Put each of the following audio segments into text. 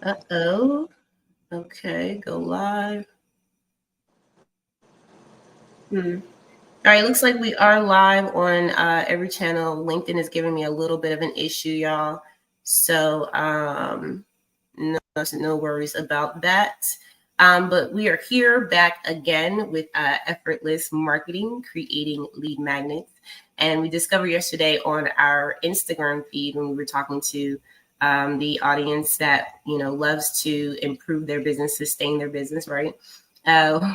Uh-oh. Okay, go live. All right, looks like we are live on every channel. LinkedIn is giving me a little bit of an issue, y'all. So no worries about that. But we are here back again with Effortless Marketing, creating lead magnets. And we discovered yesterday on our Instagram feed when we were talking to the audience that, loves to improve their business, sustain their business, right?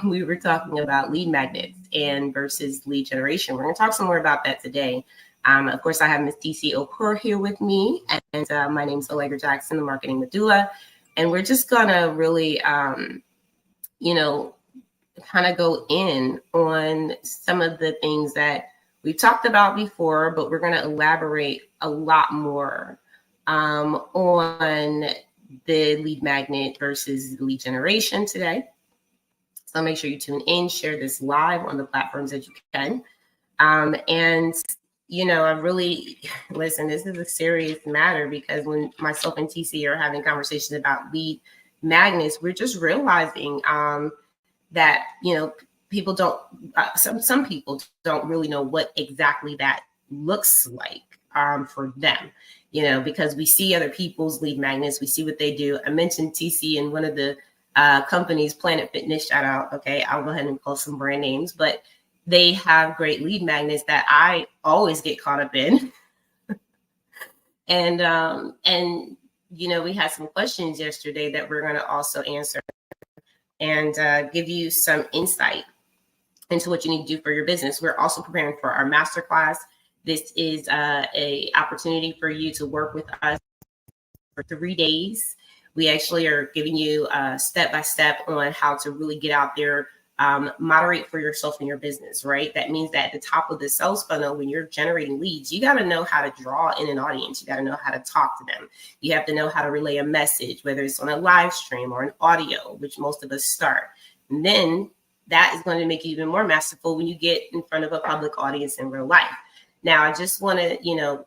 We were talking about lead magnets and versus lead generation. We're going to talk some more about that today. Of course, I have Miss TeeCee Okore here with me, and my name is Allegra Jackson, the marketing medulla. And we're just going to really, kind of go in on some of the things that we've talked about before, but we're going to elaborate a lot more on the lead magnet versus lead generation today. So make sure you tune in, share this live on the platforms that you can. And, I really, listen, this is a serious matter because when myself and TeeCee are having conversations about lead magnets, we're just realizing that, people don't, some people don't really know what exactly that looks like for them, because we see other people's lead magnets, we see what they do. I mentioned TeeCee in one of the companies, Planet Fitness, shout out. Okay, I'll go ahead and call some brand names, but they have great lead magnets that I always get caught up in. and we had some questions yesterday that we're going to also answer and give you some insight into what you need to do for your business. We're also preparing for our masterclass. This is a opportunity for you to work with us for 3 days. We actually are giving you step-by-step on how to really get out there, moderate for yourself in your business, right? That means that at the top of the sales funnel, when you're generating leads, you got to know how to draw in an audience. You got to know how to talk to them. You have to know how to relay a message, whether it's on a live stream or an audio, which most of us start. And then that is going to make you even more masterful when you get in front of a public audience in real life. Now, I just want to,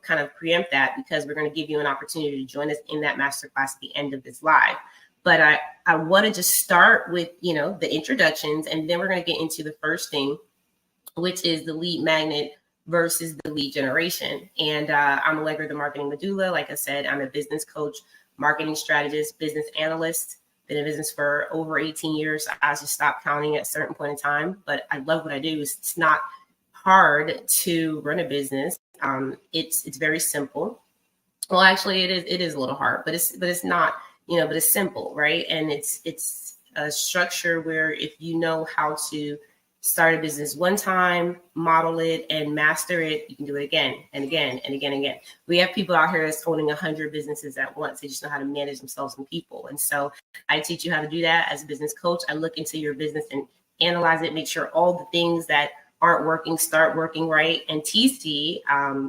kind of preempt that because we're going to give you an opportunity to join us in that masterclass at the end of this live. But I want to just start with, the introductions, and then we're going to get into the first thing, which is the lead magnet versus the lead generation. And I'm Allegra, the marketing medulla. Like I said, I'm a business coach, marketing strategist, business analyst. Been in business for over 18 years. I just stopped counting at a certain point in time, but I love what I do. It's not hard to run a business. It's very simple. Well, actually, it is a little hard, but it's not, but it's simple, right? And it's a structure where if you know how to start a business one time, model it, and master it, you can do it again and again and again and again. We have people out here that's owning 100 businesses at once. They just know how to manage themselves and people. And so I teach you how to do that as a business coach. I look into your business and analyze it, make sure all the things that aren't working start working right. And TeeCee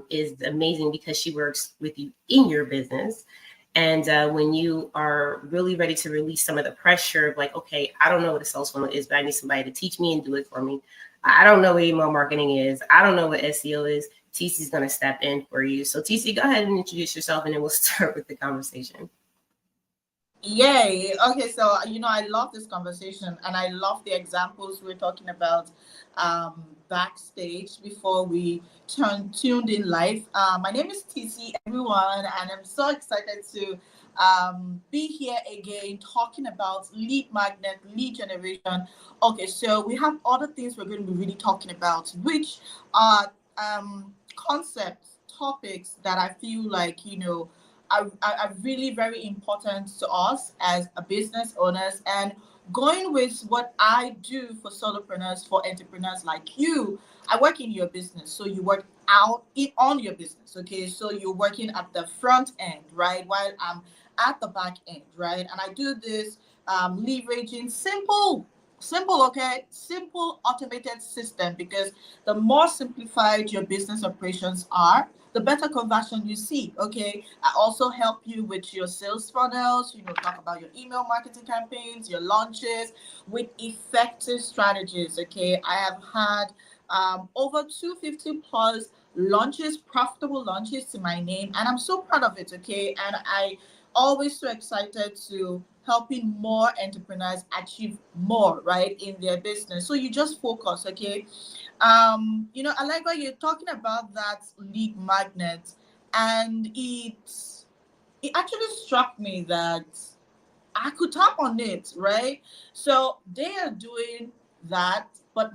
is amazing because she works with you in your business. And when you are really ready to release some of the pressure of like, okay, I don't know what a sales funnel is, but I need somebody to teach me and do it for me. I don't know what email marketing is. I don't know what SEO is. TeeCee's going to step in for you. So TeeCee, go ahead and introduce yourself and then we'll start with the conversation. Yay. Okay, so I love this conversation and I love the examples we're talking about backstage before we tuned in live. My name is TeeCee, everyone, and I'm so excited to be here again talking about lead magnet, lead generation. Okay, so we have other things we're going to be really talking about, which are concepts, topics that I feel like, are really very important to us as a business owners. And going with what I do for solopreneurs, for entrepreneurs like you, I work in your business. So you work on your business. Okay. So you're working at the front end, right? While I'm at the back end, right? And I do this leveraging simple, okay? Simple automated system, because the more simplified your business operations are, the better conversion you see. Okay. I also help you with your sales funnels, talk about your email marketing campaigns, your launches with effective strategies. Okay. I have had over 250 plus launches, profitable launches to my name, and I'm so proud of it. Okay, and I always so excited to helping more entrepreneurs achieve more, right, in their business. So you just focus. Okay, Allegra, you're talking about that lead magnet, and it actually struck me that I could tap on it, right? So they are doing that, but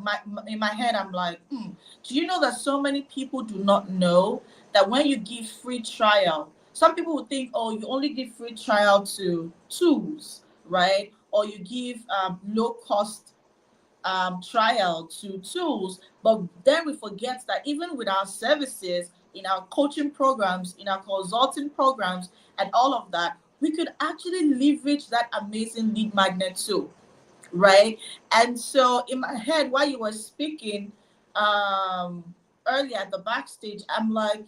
in my head, I'm like, do you know that so many people do not know that when you give free trial, some people would think, oh, you only give free trial to tools, right? Or you give low cost trial to tools, but then we forget that even with our services, in our coaching programs, in our consulting programs, and all of that, we could actually leverage that amazing lead magnet too, right? And so in my head, while you were speaking earlier at the backstage, I'm like,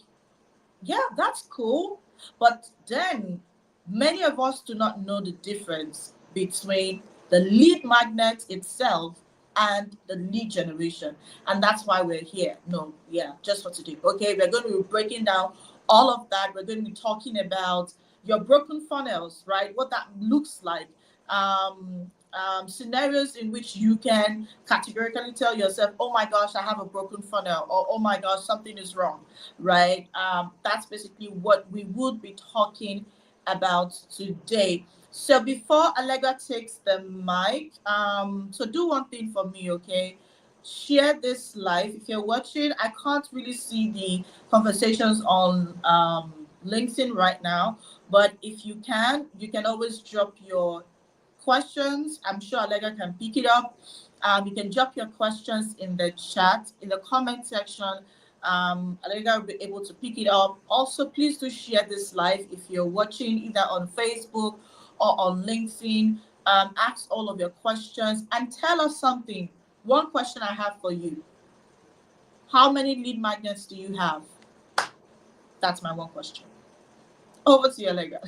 yeah, that's cool. But then many of us do not know the difference between the lead magnet itself and the lead generation. And that's why we're here. No, yeah, just for today. Okay, we're going to be breaking down all of that. We're going to be talking about your broken funnels, right? What that looks like. Scenarios in which you can categorically tell yourself, oh my gosh, I have a broken funnel, or oh my gosh, something is wrong, right? That's basically what we would be talking about today. So before Allegra takes the mic, so do one thing for me, okay? Share this live. If you're watching, I can't really see the conversations on LinkedIn right now, but if you can always drop your questions. I'm sure Allegra can pick it up. You can drop your questions in the chat, in the comment section. Allegra will be able to pick it up. Also, please do share this live if you're watching either on Facebook or on LinkedIn. Ask all of your questions and tell us something. One question I have for you. How many lead magnets do you have? That's my one question. Over to you, Allegra.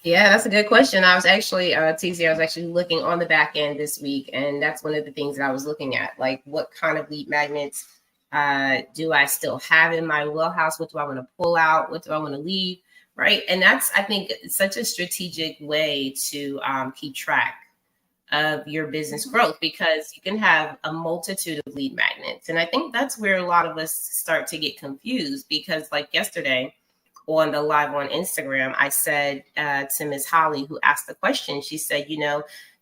Yeah, that's a good question. I was actually, TeeCee, I was actually looking on the back end this week, and that's one of the things that I was looking at. Like, what kind of lead magnets do I still have in my wheelhouse? What do I want to pull out? What do I want to leave? Right. And that's, I think, such a strategic way to keep track of your business growth, because you can have a multitude of lead magnets. And I think that's where a lot of us start to get confused, because like yesterday, on the live on Instagram, I said to Ms. Holly, who asked the question, she said,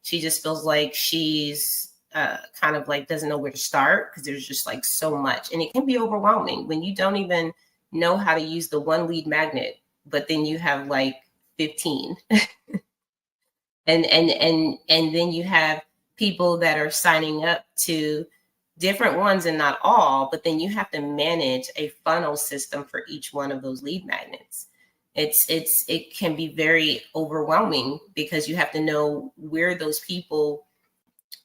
she just feels like she's kind of like doesn't know where to start, because there's just like so much. And it can be overwhelming when you don't even know how to use the one lead magnet, but then you have like 15. and then you have people that are signing up to different ones and not all, but then you have to manage a funnel system for each one of those lead magnets. It can be very overwhelming, because you have to know where those people,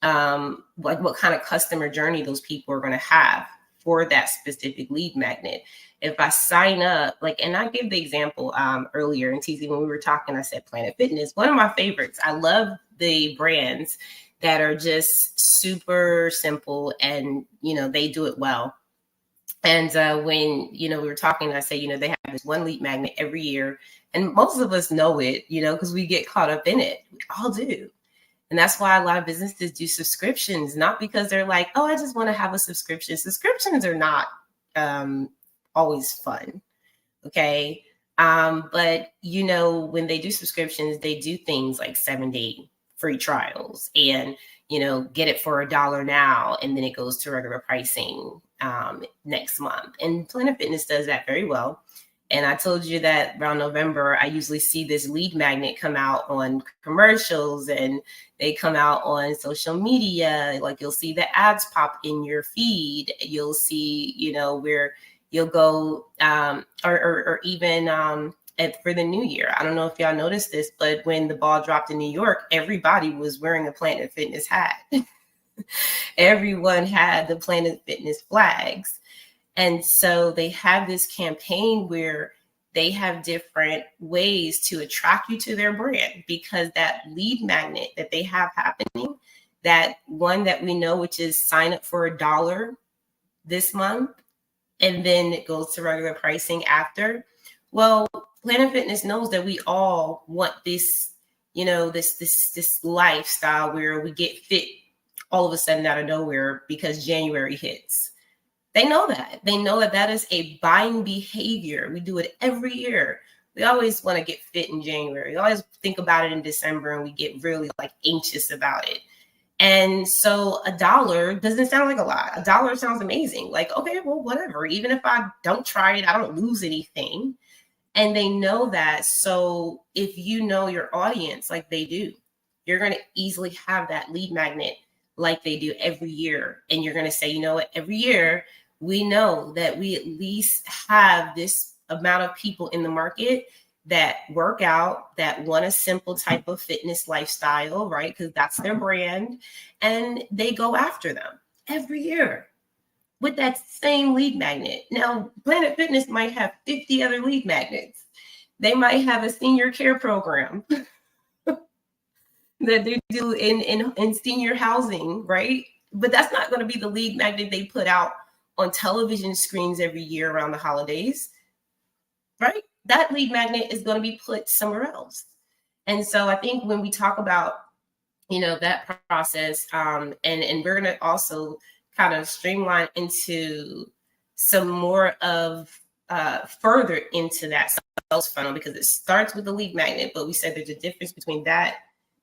like what kind of customer journey those people are going to have for that specific lead magnet. If I sign up, and I gave the example earlier in TeeCee when we were talking, I said Planet Fitness, one of my favorites. I love the brands that are just super simple, and they do it well. And when we were talking, I say they have this one lead magnet every year, and most of us know it, because we get caught up in it. We all do. And that's why a lot of businesses do subscriptions, not because they're like, oh, I just want to have a subscription. Subscriptions are not always fun. Okay. But when they do subscriptions, they do things like 7-day free trials, and get it for $1 now, and then it goes to regular pricing next month. And Planet Fitness does that very well. And I told you that around November, I usually see this lead magnet come out on commercials, and they come out on social media. Like, you'll see the ads pop in your feed. You'll see, where you'll go, or even for the new year. I don't know if y'all noticed this, but when the ball dropped in New York, everybody was wearing a Planet Fitness hat. Everyone had the Planet Fitness flags. And so they have this campaign where they have different ways to attract you to their brand, because that lead magnet that they have happening, that one that we know, which is sign up for $1 this month, and then it goes to regular pricing after. Well, Planet Fitness knows that we all want this, this lifestyle where we get fit all of a sudden out of nowhere because January hits. They know that. They know that that is a buying behavior. We do it every year. We always want to get fit in January. We always think about it in December and we get really anxious about it. And so $1 doesn't sound like a lot. $1 sounds amazing. Okay, well, whatever. Even if I don't try it, I don't lose anything. And they know that. So if you know your audience like they do, you're going to easily have that lead magnet like they do every year. And you're going to say, you know what, every year we know that we at least have this amount of people in the market that work out, that want a simple type of fitness lifestyle, right? Because that's their brand. And they go after them every year with that same lead magnet. Now, Planet Fitness might have 50 other lead magnets. They might have a senior care program that they do in senior housing, right? But that's not going to be the lead magnet they put out on television screens every year around the holidays, right? That lead magnet is going to be put somewhere else. And so I think when we talk about, that process, and we're going to also kind of streamline into some more of further into that sales funnel, because it starts with the lead magnet, but we said there's a difference between that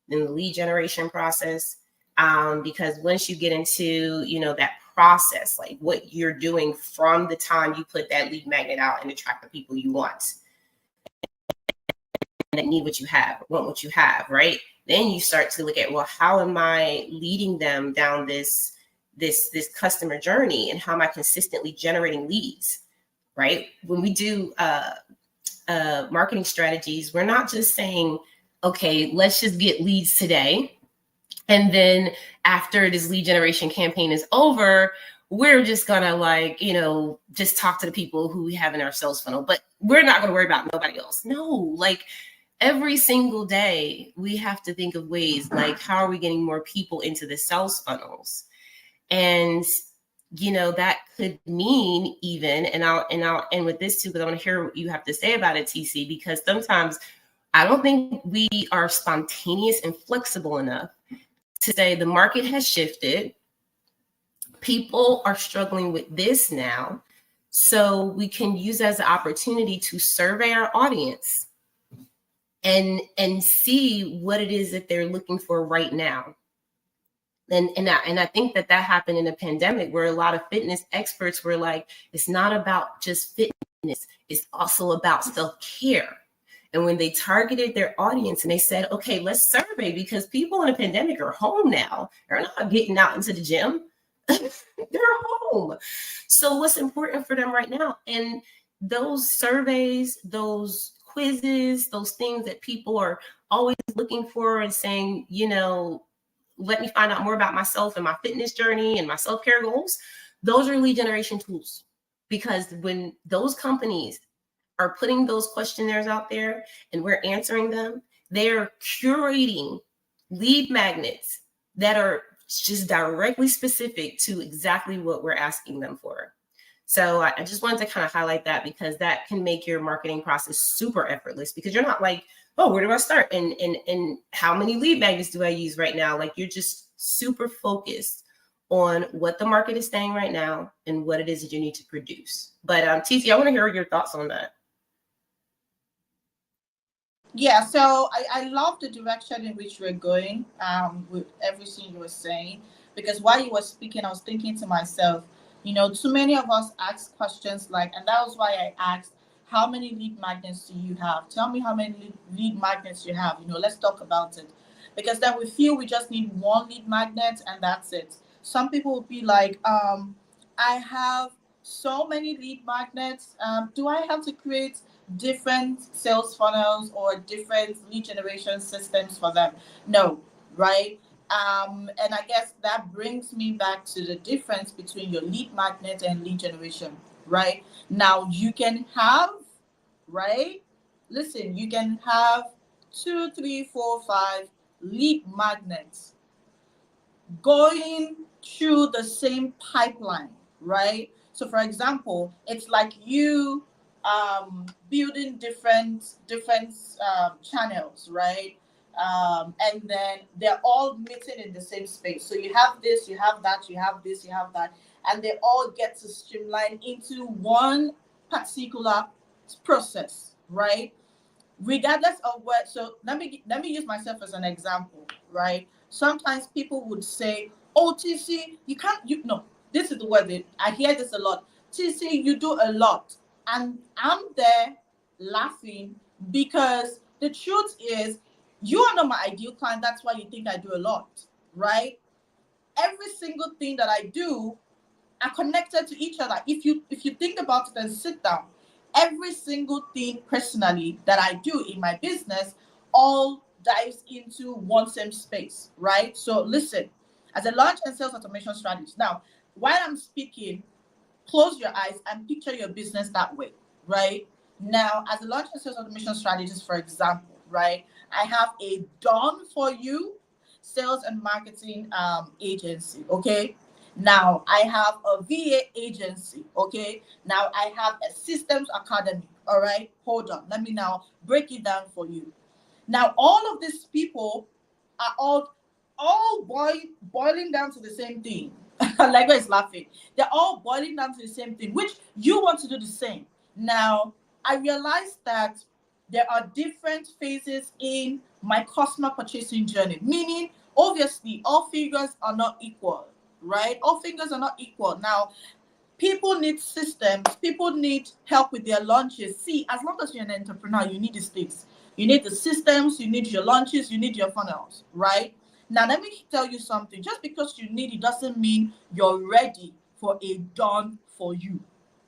and the lead generation process. Because once you get into, that process, like what you're doing from the time you put that lead magnet out and attract the people you want, and that need what you have, want what you have, right? Then you start to look at, well, how am I leading them down this customer journey, and how am I consistently generating leads, right? When we do marketing strategies, we're not just saying, okay, let's just get leads today, and then after this lead generation campaign is over, we're just gonna just talk to the people who we have in our sales funnel, but we're not gonna worry about nobody else. No, every single day we have to think of ways, how are we getting more people into the sales funnels? And that could mean even, and I'll end with this too, because I want to hear what you have to say about it, TeeCee, because sometimes I don't think we are spontaneous and flexible enough to say the market has shifted. People are struggling with this now. So we can use as an opportunity to survey our audience and see what it is that they're looking for right now. And I think that happened in the pandemic, where a lot of fitness experts were like, it's not about just fitness, it's also about self-care. And when they targeted their audience and they said, okay, let's survey, because people in a pandemic are home now. They're not getting out into the gym. They're home. So what's important for them right now? And those surveys, those quizzes, those things that people are always looking for and saying, let me find out more about myself and my fitness journey and my self-care goals. Those are lead generation tools, because when those companies are putting those questionnaires out there and we're answering them, they're curating lead magnets that are just directly specific to exactly what we're asking them for. So I just wanted to kind of highlight that, because that can make your marketing process super effortless, because you're not like, oh, where do I start? And how many lead magnets do I use right now? You're just super focused on what the market is saying right now and what it is that you need to produce. But TeeCee, I want to hear your thoughts on that. Yeah, so I love the direction in which we're going with everything you were saying, because while you were speaking, I was thinking to myself, too many of us ask questions and that was why I asked, how many lead magnets do you have? Tell me how many lead magnets you have. Let's talk about it. Because then we feel we just need one lead magnet and that's it. Some people will be like, I have so many lead magnets. Do I have to create different sales funnels or different lead generation systems for them? No, right? And I guess that brings me back to the difference between your lead magnet and lead generation, right? Now you can have, right? Listen, you can have 2, 3, 4, 5 lead magnets going through the same pipeline, right? So for example, it's like you building different channels, right? And then they're all meeting in the same space. So you have this, you have that, you have this, you have that, and they all get to streamline into one particular process, right? Regardless of what. So let me use myself as an example, right? Sometimes people would say, "Oh, TC, you can't. You no, this is the word that I hear this a lot. TC, you do a lot," and I'm there laughing because the truth is, you are not my ideal client. That's why you think I do a lot, right? Every single thing that I do are connected to each other. If you think about it and sit down, every single thing personally that I do in my business all dives into one same space, right? So listen, as a launch and sales automation strategist, now while I'm speaking, close your eyes and picture your business that way, right? Now, as a launch and sales automation strategist, for example, right, I have a done for you sales and marketing agency, okay? Now, I have a VA agency, okay? Now, I have a systems academy, all right? Hold on, let me now break it down for you. Now, all of these people are boiling down to the same thing. Allegra is laughing. They're all boiling down to the same thing, which you want to do the same. Now, I realized that there are different phases in my customer purchasing journey, meaning, obviously, all figures are not equal, right? All fingers are not equal. Now, people need systems. People need help with their launches. See, as long as you're an entrepreneur, you need these things. You need the systems, you need your launches, you need your funnels, right? Now, let me tell you something. Just because you need it doesn't mean you're ready for a done for you,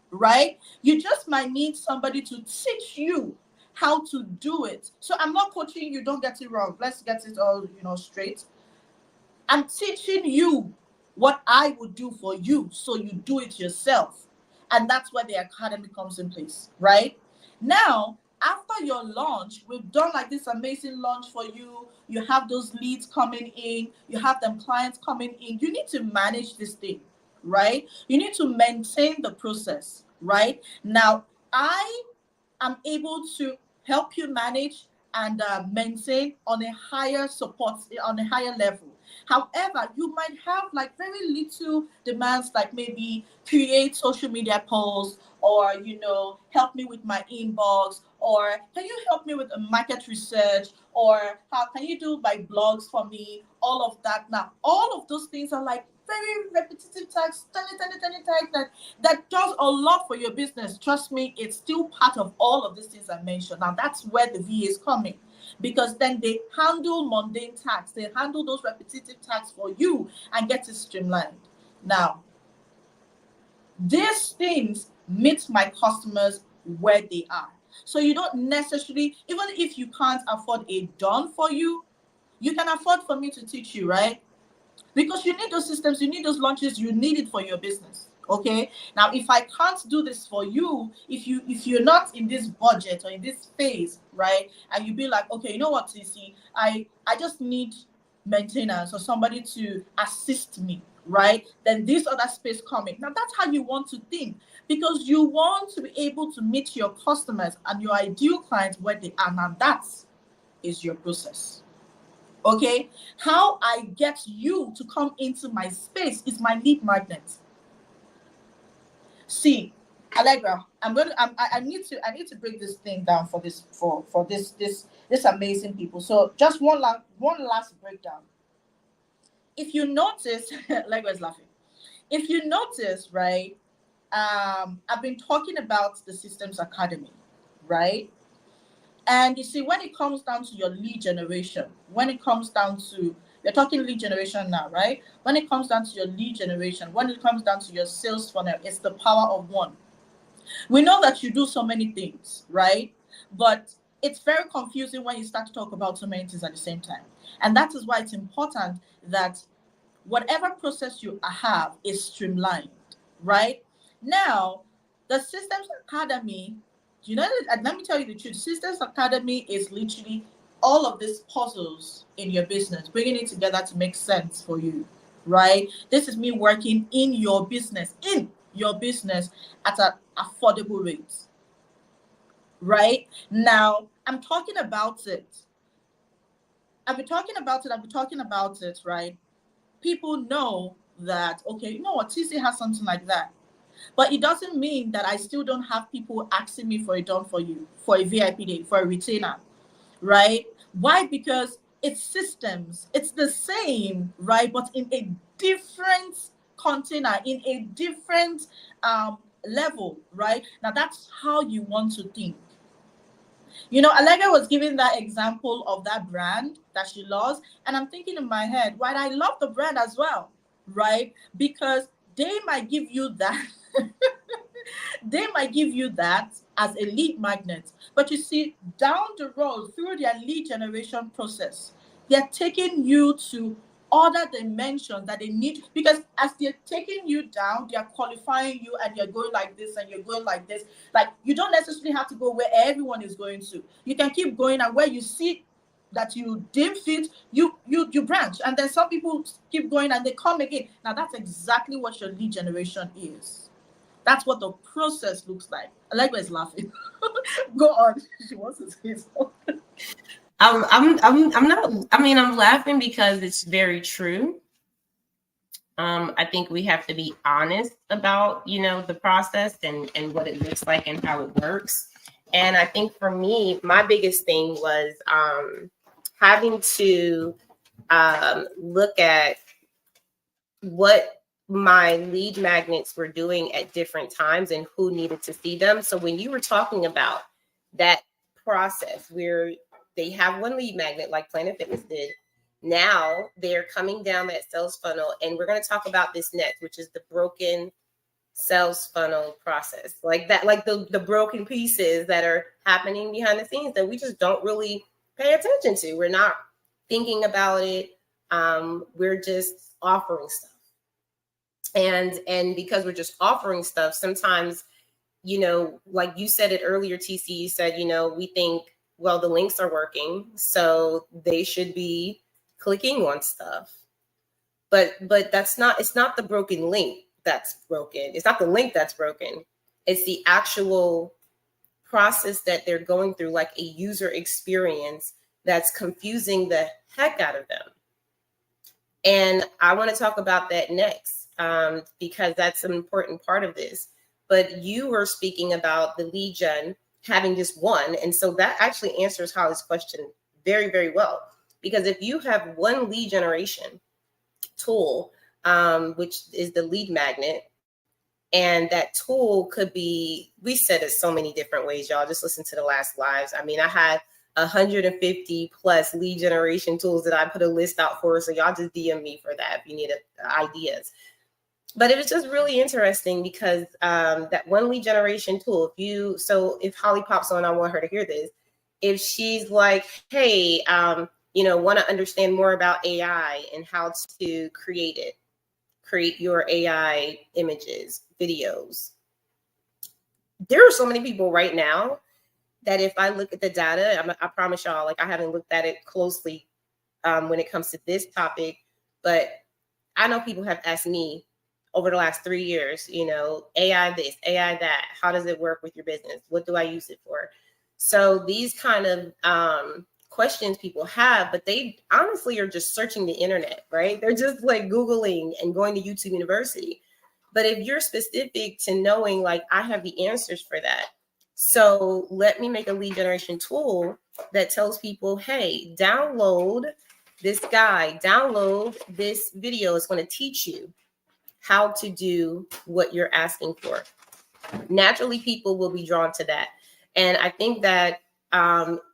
right? You just might need somebody to teach you how to do it. So I'm not coaching you, don't get it wrong. Let's get it all, straight. I'm teaching you what I would do for you so you do it yourself. And that's where the academy comes in place, right? Now, after your launch, we've done like this amazing launch for you. You have those leads coming in, you have them clients coming in. You need to manage this thing, right? You need to maintain the process, right? Now, I am able to help you manage and maintain on a higher support, on a higher level. However, you might have like very little demands, like maybe create social media posts, or help me with my inbox, or can you help me with a market research, or how can you do my blogs for me, all of that. Now, all of those things are like very repetitive tasks, tiny tasks that does a lot for your business. Trust me, it's still part of all of these things I mentioned. Now, that's where the VA is coming, because then they handle mundane tasks, they handle those repetitive tasks for you and get it streamlined. Now, these things meet my customers where they are. So you don't necessarily, even if you can't afford a done for you, you can afford for me to teach you, right? Because you need those systems, you need those launches, you need it for your business. Okay. Now, if I can't do this for you, if you're not in this budget or in this phase, right, and you be like, okay, you know what, TC, I just need maintenance or somebody to assist me, right? Then this other space coming. Now, that's how you want to think, because you want to be able to meet your customers and your ideal clients where they are. Now, that is your process. Okay, how I get you to come into my space is my lead magnet. See, Allegra, I need to break this thing down for this amazing people. So just one last breakdown. If you notice, Allegra is laughing. If you notice, right, I've been talking about the Systems Academy, right? And you see, when it comes down to your lead generation, when it comes down to, you're talking lead generation now, right? When it comes down to your lead generation, when it comes down to your sales funnel, it's the power of one. We know that you do so many things, right? But it's very confusing when you start to talk about so many things at the same time. And that is why it's important that whatever process you have is streamlined, right? Now, the Systems Academy, let me tell you the truth. Systems Academy is literally all of these puzzles in your business, bringing it together to make sense for you, right? This is me working in your business, your business at an affordable rate. Right now, I'm talking about it. I've been talking about it, right? People know that, okay, you know what, TeeCee has something like that. But it doesn't mean that I still don't have people asking me for a done for you, for a VIP day, for a retainer, right? Why? Because it's systems. It's the same, right? But in a different container, in a different level, right? Now that's how you want to think. You know, Allegra was giving that example of that brand that she loves. And I'm thinking in my head, right, I love the brand as well, right? Because they might give you that. They might give you that as a lead magnet. But you see, down the road, through their lead generation process, they're taking you to other dimensions that they need, because as they're taking you down, they're qualifying you, and you're going like this and you're going like this. Like, you don't necessarily have to go where everyone is going to. You can keep going, and where you see that you deem fit, you branch. And then some people keep going and they come again. Now that's exactly what your lead generation is. That's what the process looks like. Allegra is laughing. Go on. She wants to say something. I'm not. I mean, I'm laughing because it's very true. I think we have to be honest about, the process and what it looks like and how it works. And I think for me, my biggest thing was having to look at what my lead magnets were doing at different times and who needed to see them. So when you were talking about that process where they have one lead magnet like Planet Fitness did, now they're coming down that sales funnel, and we're going to talk about this next, which is the broken sales funnel process, like that, like the broken pieces that are happening behind the scenes that we just don't really pay attention to. We're not thinking about it. We're just offering stuff. And because we're just offering stuff, sometimes, like you said it earlier, TeeCee, you said, we think, well, the links are working, so they should be clicking on stuff. But it's not the broken link that's broken. It's not the link that's broken. It's the actual process that they're going through, like a user experience that's confusing the heck out of them. And I want to talk about that next. Because that's an important part of this. But you were speaking about the lead gen having just one. And so that actually answers Holly's question very, very well. Because if you have one lead generation tool, which is the lead magnet, and that tool could be, we said it so many different ways, y'all. Just listen to the last lives. I mean, I had 150 plus lead generation tools that I put a list out for. So y'all just DM me for that if you need ideas. But it was just really interesting because that one lead generation tool, if Holly pops on, I want her to hear this. If she's like, hey, want to understand more about AI and how to create your AI images, videos. There are so many people right now that if I look at the data, I promise y'all, like I haven't looked at it closely when it comes to this topic, but I know people have asked me over the last 3 years, AI this, AI that, how does it work with your business? What do I use it for? So these kind of questions people have, but they honestly are just searching the internet, right? They're just like Googling and going to YouTube University. But if you're specific to knowing, like, I have the answers for that. So let me make a lead generation tool that tells people, hey, download this guide, download this video. It's going to teach you how to do what you're asking for. Naturally, people will be drawn to that. And I think that,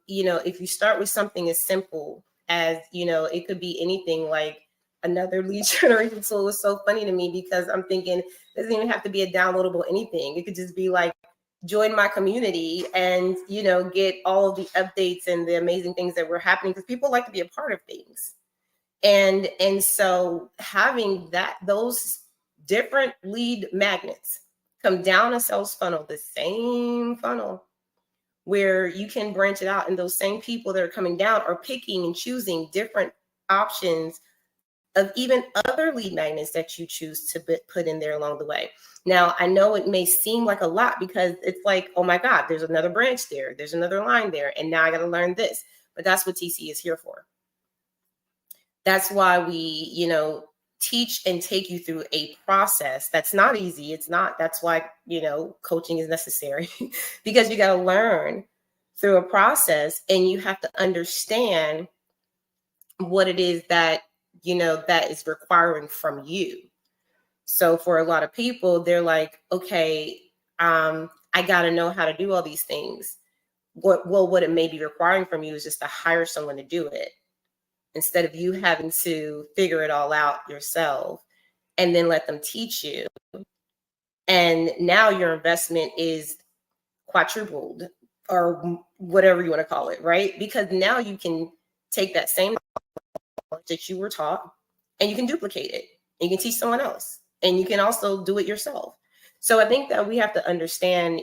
if you start with something as simple as, it could be anything like another lead generation tool. Is so funny to me because I'm thinking it doesn't even have to be a downloadable anything. It could just be like, join my community and, get all of the updates and the amazing things that were happening, because people like to be a part of things. And so having those different lead magnets come down a sales funnel, the same funnel, where you can branch it out, and those same people that are coming down are picking and choosing different options of even other lead magnets that you choose to put in there along the way. Now, I know it may seem like a lot because it's like, oh my God, there's another branch there. There's another line there. And now I got to learn this. But that's what TeeCee is here for. That's why we, teach and take you through a process that's not easy. It's not. That's why, coaching is necessary because you got to learn through a process and you have to understand what it is that, that is requiring from you. So for a lot of people, they're like, okay, I got to know how to do all these things. What it may be requiring from you is just to hire someone to do it instead of you having to figure it all out yourself and then let them teach you. And now your investment is quadrupled or whatever you want to call it, right? Because now you can take that same knowledge that you were taught and you can duplicate it. And you can teach someone else and you can also do it yourself. So I think that we have to understand,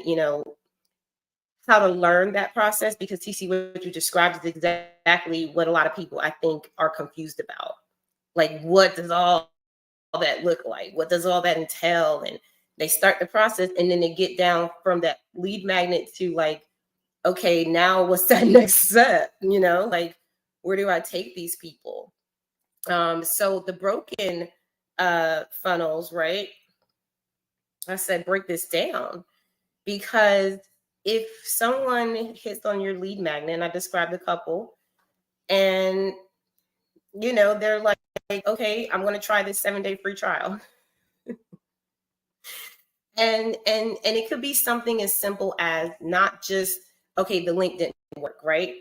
how to learn that process, because TeeCee, what you described is exactly what a lot of people I think are confused about. Like, what does all that look like? What does all that entail? And they start the process and then they get down from that lead magnet to like, okay, now what's that next step? Like, where do I take these people? So the broken funnels, right? I said, break this down, because if someone hits on your lead magnet, and I described a couple, and they're like, okay, I'm going to try this 7-day free trial. and it could be something as simple as not just, okay, the link didn't work, right?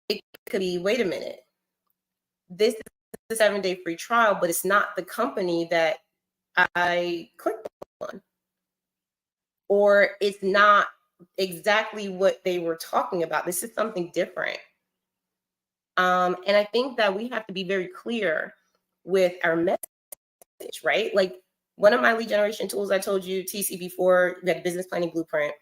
It could be, wait a minute, this is a 7-day free trial, but it's not the company that I clicked on, or it's not exactly what they were talking about. This is something different. And I think that we have to be very clear with our message, right? Like, one of my lead generation tools, I told you, TeeCee, before, we had a business planning blueprint.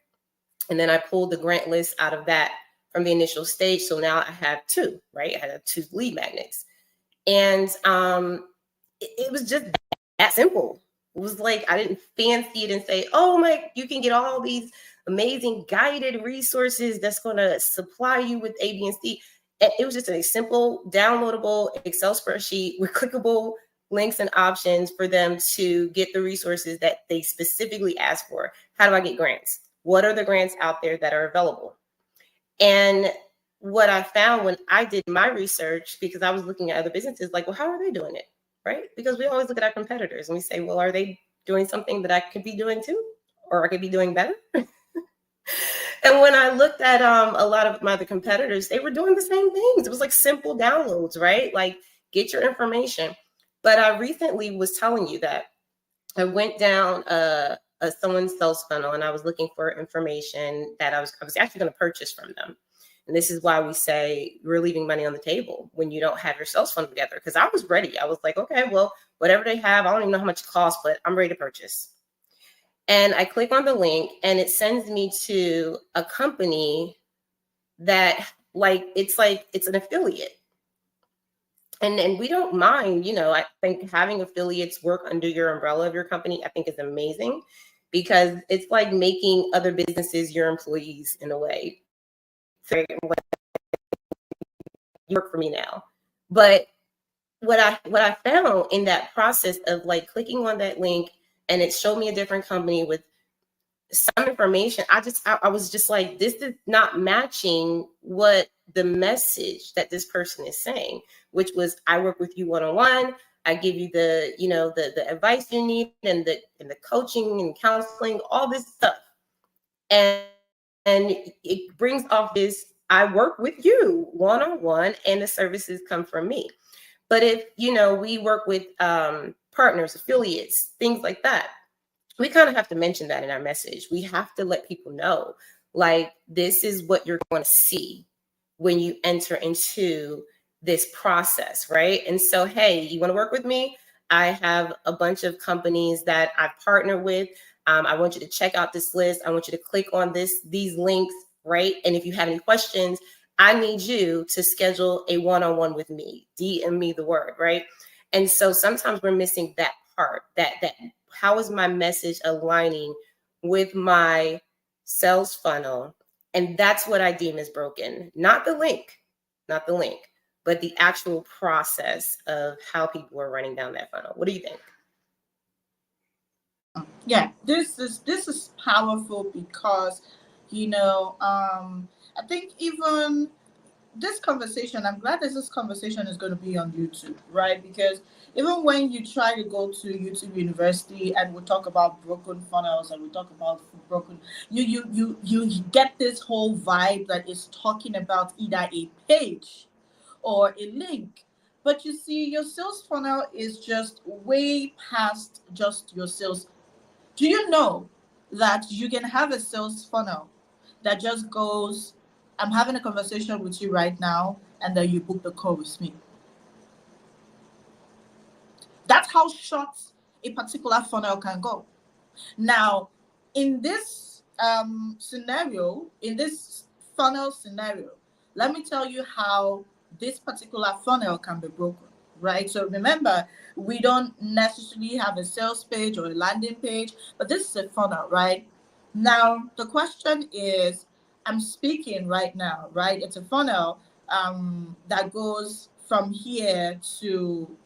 And then I pulled the grant list out of that from the initial stage. So now I have 2, right? I have 2 lead magnets. And it was just that simple. It was like, I didn't fancy it and say, oh you can get all these amazing guided resources that's going to supply you with A, B, and C. It was just a simple, downloadable Excel spreadsheet with clickable links and options for them to get the resources that they specifically asked for. How do I get grants? What are the grants out there that are available? And what I found when I did my research, because I was looking at other businesses, like, well, how are they doing it? Right? Because we always look at our competitors and we say, well, are they doing something that I could be doing too? Or I could be doing better? And when I looked at a lot of my other competitors, they were doing the same things. It was like simple downloads, right? Like, get your information. But I recently was telling you that I went down someone's sales funnel and I was looking for information that I was actually going to purchase from them. And this is why we say we're leaving money on the table when you don't have your sales funnel together. Because I was ready. I was like, okay, well, whatever they have, I don't even know how much it costs, but I'm ready to purchase. And I click on the link and it sends me to a company that it's an affiliate. And we don't mind, I think having affiliates work under your umbrella of your company, I think is amazing, because it's like making other businesses your employees in a way. So, you work for me now. But what I found in that process of like clicking on that link and it showed me a different company with some information, I was just like, this is not matching what the message that this person is saying, which was, I work with you one-on-one. I give you the, the advice you need and the coaching and counseling, all this stuff. And it brings off this, I work with you one-on-one and the services come from me. But if, we work with partners, affiliates, things like that, we kind of have to mention that in our message. We have to let people know, like, this is what you're going to see when you enter into this process, right? And so, hey, you want to work with me? I have a bunch of companies that I've partnered with. I want you to check out this list. I want you to click on these links, right? And if you have any questions, I need you to schedule a one-on-one with me. DM me the word, right? And so sometimes we're missing that part, that how is my message aligning with my sales funnel? And that's what I deem as broken, not the link, but the actual process of how people are running down that funnel. What do you think? Yeah, this is powerful because, I think even this conversation, I'm glad that this conversation is going to be on YouTube, right? Because even when you try to go to YouTube University and we talk about broken funnels and we talk about broken, you get this whole vibe that is talking about either a page or a link. But you see, your sales funnel is just way past just your sales. Do you know that you can have a sales funnel that just goes, I'm having a conversation with you right now, and then you book the call with me? That's how short a particular funnel can go. Now, in this scenario, in this funnel scenario, let me tell you how this particular funnel can be broken, right? So remember, we don't necessarily have a sales page or a landing page, but this is a funnel, right? Now, the question is, I'm speaking right now, right? It's a funnel that goes from here to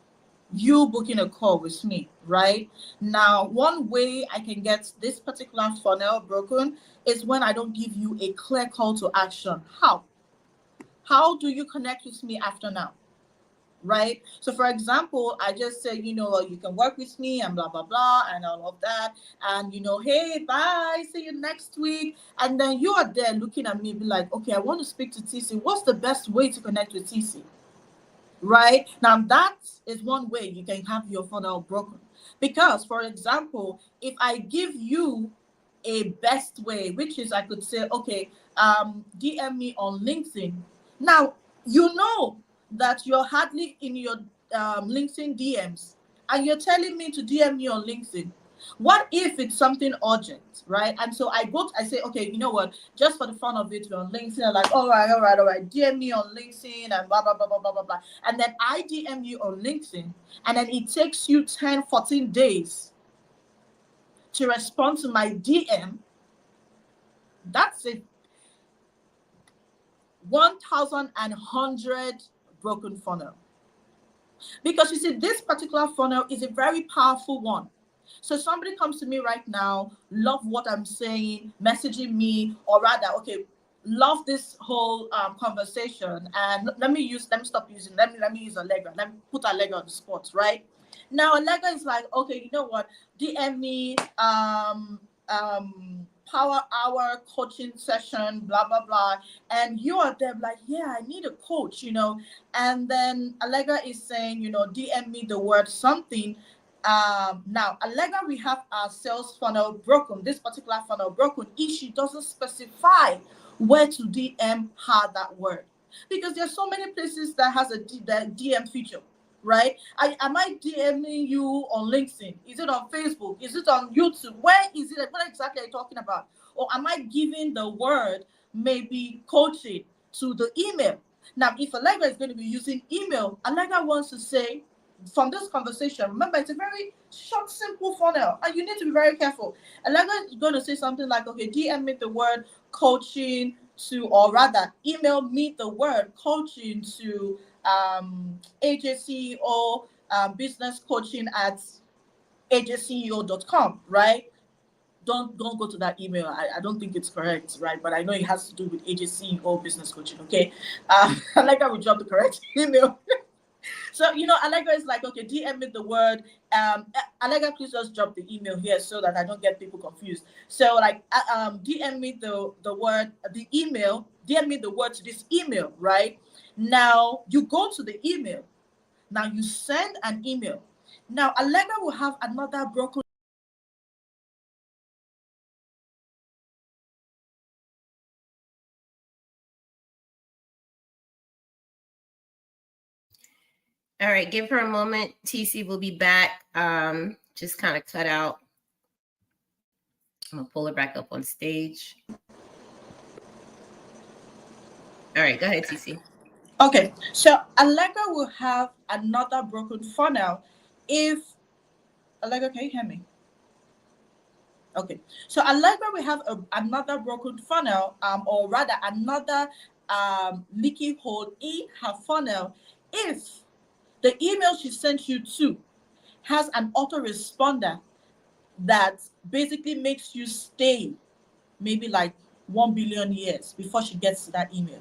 you booking a call with me, right? Now, one way I can get this particular funnel broken is when I don't give you a clear call to action. How? How do you connect with me after now? Right? So, for example, I just say, you can work with me and blah, blah, blah, and all of that. And, hey, bye, see you next week. And then you are there looking at me, be like, okay, I want to speak to TeeCee. What's the best way to connect with TeeCee? Right? Now, that is one way you can have your funnel broken. Because, for example, if I give you a best way, which is I could say, okay, DM me on LinkedIn. Now, you know that you're hardly in your LinkedIn DMs, and you're telling me to DM me on LinkedIn. What if it's something urgent, right? And so I say, okay, you know what? Just for the fun of it, we're on LinkedIn. I'm like, all right. DM me on LinkedIn and blah, blah, blah, blah, blah, blah, blah. And then I DM you on LinkedIn, and then it takes you 10, 14 days to respond to my DM. That's it. 1,100 broken funnel. Because you see, this particular funnel is a very powerful one. So somebody comes to me right now, love what I'm saying, messaging me, or rather, okay, love this whole conversation. And let me use Allegra. Let me put Allegra on the spot, right? Now Allegra is like, okay, you know what? DM me power hour coaching session, blah blah blah. And you are there like, yeah, I need a coach, And then Allegra is saying, DM me the word something. Now, Allegra, we have our sales funnel broken, this particular funnel broken, if she doesn't specify where to DM her that word. Because there's so many places that has the DM feature, right? Am I DMing you on LinkedIn? Is it on Facebook? Is it on YouTube? Where is it? What exactly are you talking about? Or am I giving the word, maybe coaching, to the email? Now, if Allegra is going to be using email, Allegra wants to say, from this conversation, remember, it's a very short, simple funnel, and you need to be very careful. Allegra is going to say something like, okay, DM me the word coaching to, or rather, email me the word coaching to AJCEO business coaching at ajceo.com, right? Don't go to that email. I don't think it's correct, right? But I know it has to do with AJCEO business coaching, okay? Allegra will drop the correct email. So, Allegra is like, okay, DM me the word. Allegra, please just drop the email here so that I don't get people confused. So, like, DM me the word, the email. DM me the word to this email, right? Now, you go to the email. Now, you send an email. Now, Allegra will have another broken. All right, give her a moment. TeeCee will be back. Just kind of cut out. I'm gonna pull her back up on stage. All right, go ahead, TeeCee. Okay, so Allegra will have another broken funnel if Allegra, can you hear me? Okay, so Allegra will have another broken funnel, or rather another leaky hole in her funnel if the email she sent you to has an autoresponder that basically makes you stay maybe like 1 billion years before she gets to that email.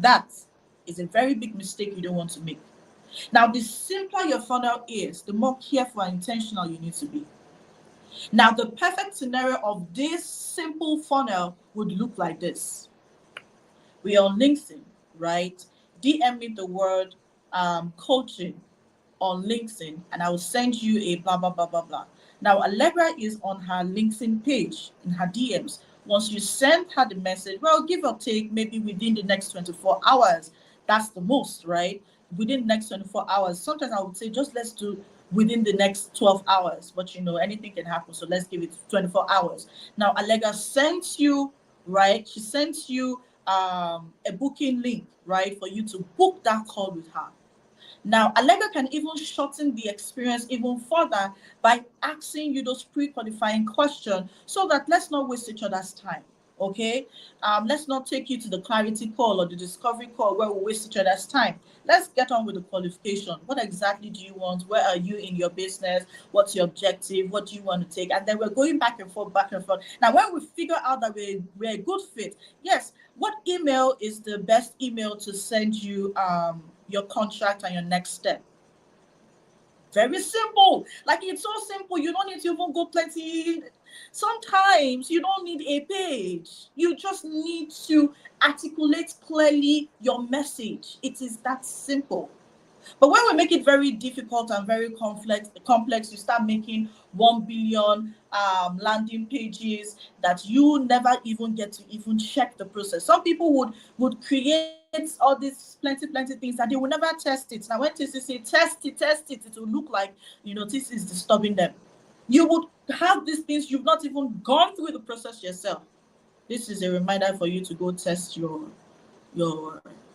That is a very big mistake you don't want to make. Now, the simpler your funnel is, the more careful and intentional you need to be. Now, the perfect scenario of this simple funnel would look like this. We are on LinkedIn, right? DM me the word coaching on LinkedIn, and I will send you a blah, blah, blah, blah, blah. Now, Allegra is on her LinkedIn page in her DMs. Once you send her the message, well, give or take, maybe within the next 24 hours. That's the most, right? Within the next 24 hours. Sometimes I would say just let's do within the next 12 hours. But, anything can happen. So let's give it 24 hours. Now, Allegra sends you, right? She sends you a booking link, right? For you to book that call with her. Now, Allegra can even shorten the experience even further by asking you those pre-qualifying questions so that let's not waste each other's time, okay? Let's not take you to the clarity call or the discovery call where we waste each other's time. Let's get on with the qualification. What exactly do you want? Where are you in your business? What's your objective? What do you want to take? And then we're going back and forth, back and forth. Now, when we figure out that we're a good fit, yes, what email is the best email to send you your contract and your next step? Very simple. Like, it's so simple. You don't need to even go plenty. Sometimes you don't need a page. You just need to articulate clearly your message. It is that simple. But when we make it very difficult and very complex, you start making 1 billion landing pages that you never even get to even check the process. Some people would create all these plenty things and they will never test it. Now, when TeeCee say test it, it will look like TeeCee is disturbing them. You would have these things, you've not even gone through the process yourself. This is a reminder for you to go test your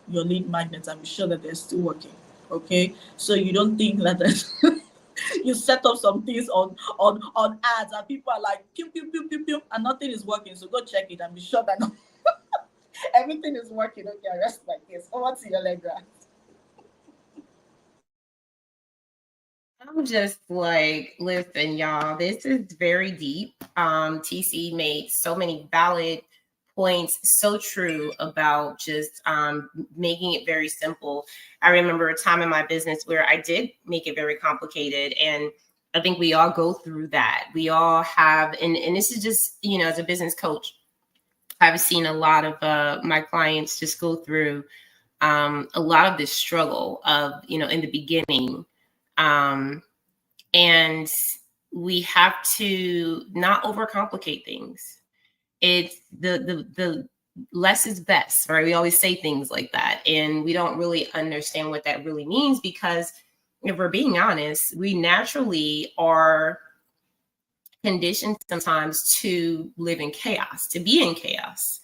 lead magnets and be sure that they're still working. Okay, so you don't think that you set up some things on ads and people are like pew pew pew pew pew and nothing is working. So go check it and be sure that everything is working. Okay, I rest my case. Over to you, Allegra. I'm just like, listen, y'all, this is very deep. TeeCee made so many valid points, so true about just making it very simple. I remember a time in my business where I did make it very complicated, and I think we all go through that. We all have, and this is just, as a business coach, I've seen a lot of my clients just go through a lot of this struggle of, in the beginning. And we have to not overcomplicate things. It's the less is best, right? We always say things like that. And we don't really understand what that really means, because if we're being honest, we naturally are conditioned sometimes to live in chaos, to be in chaos.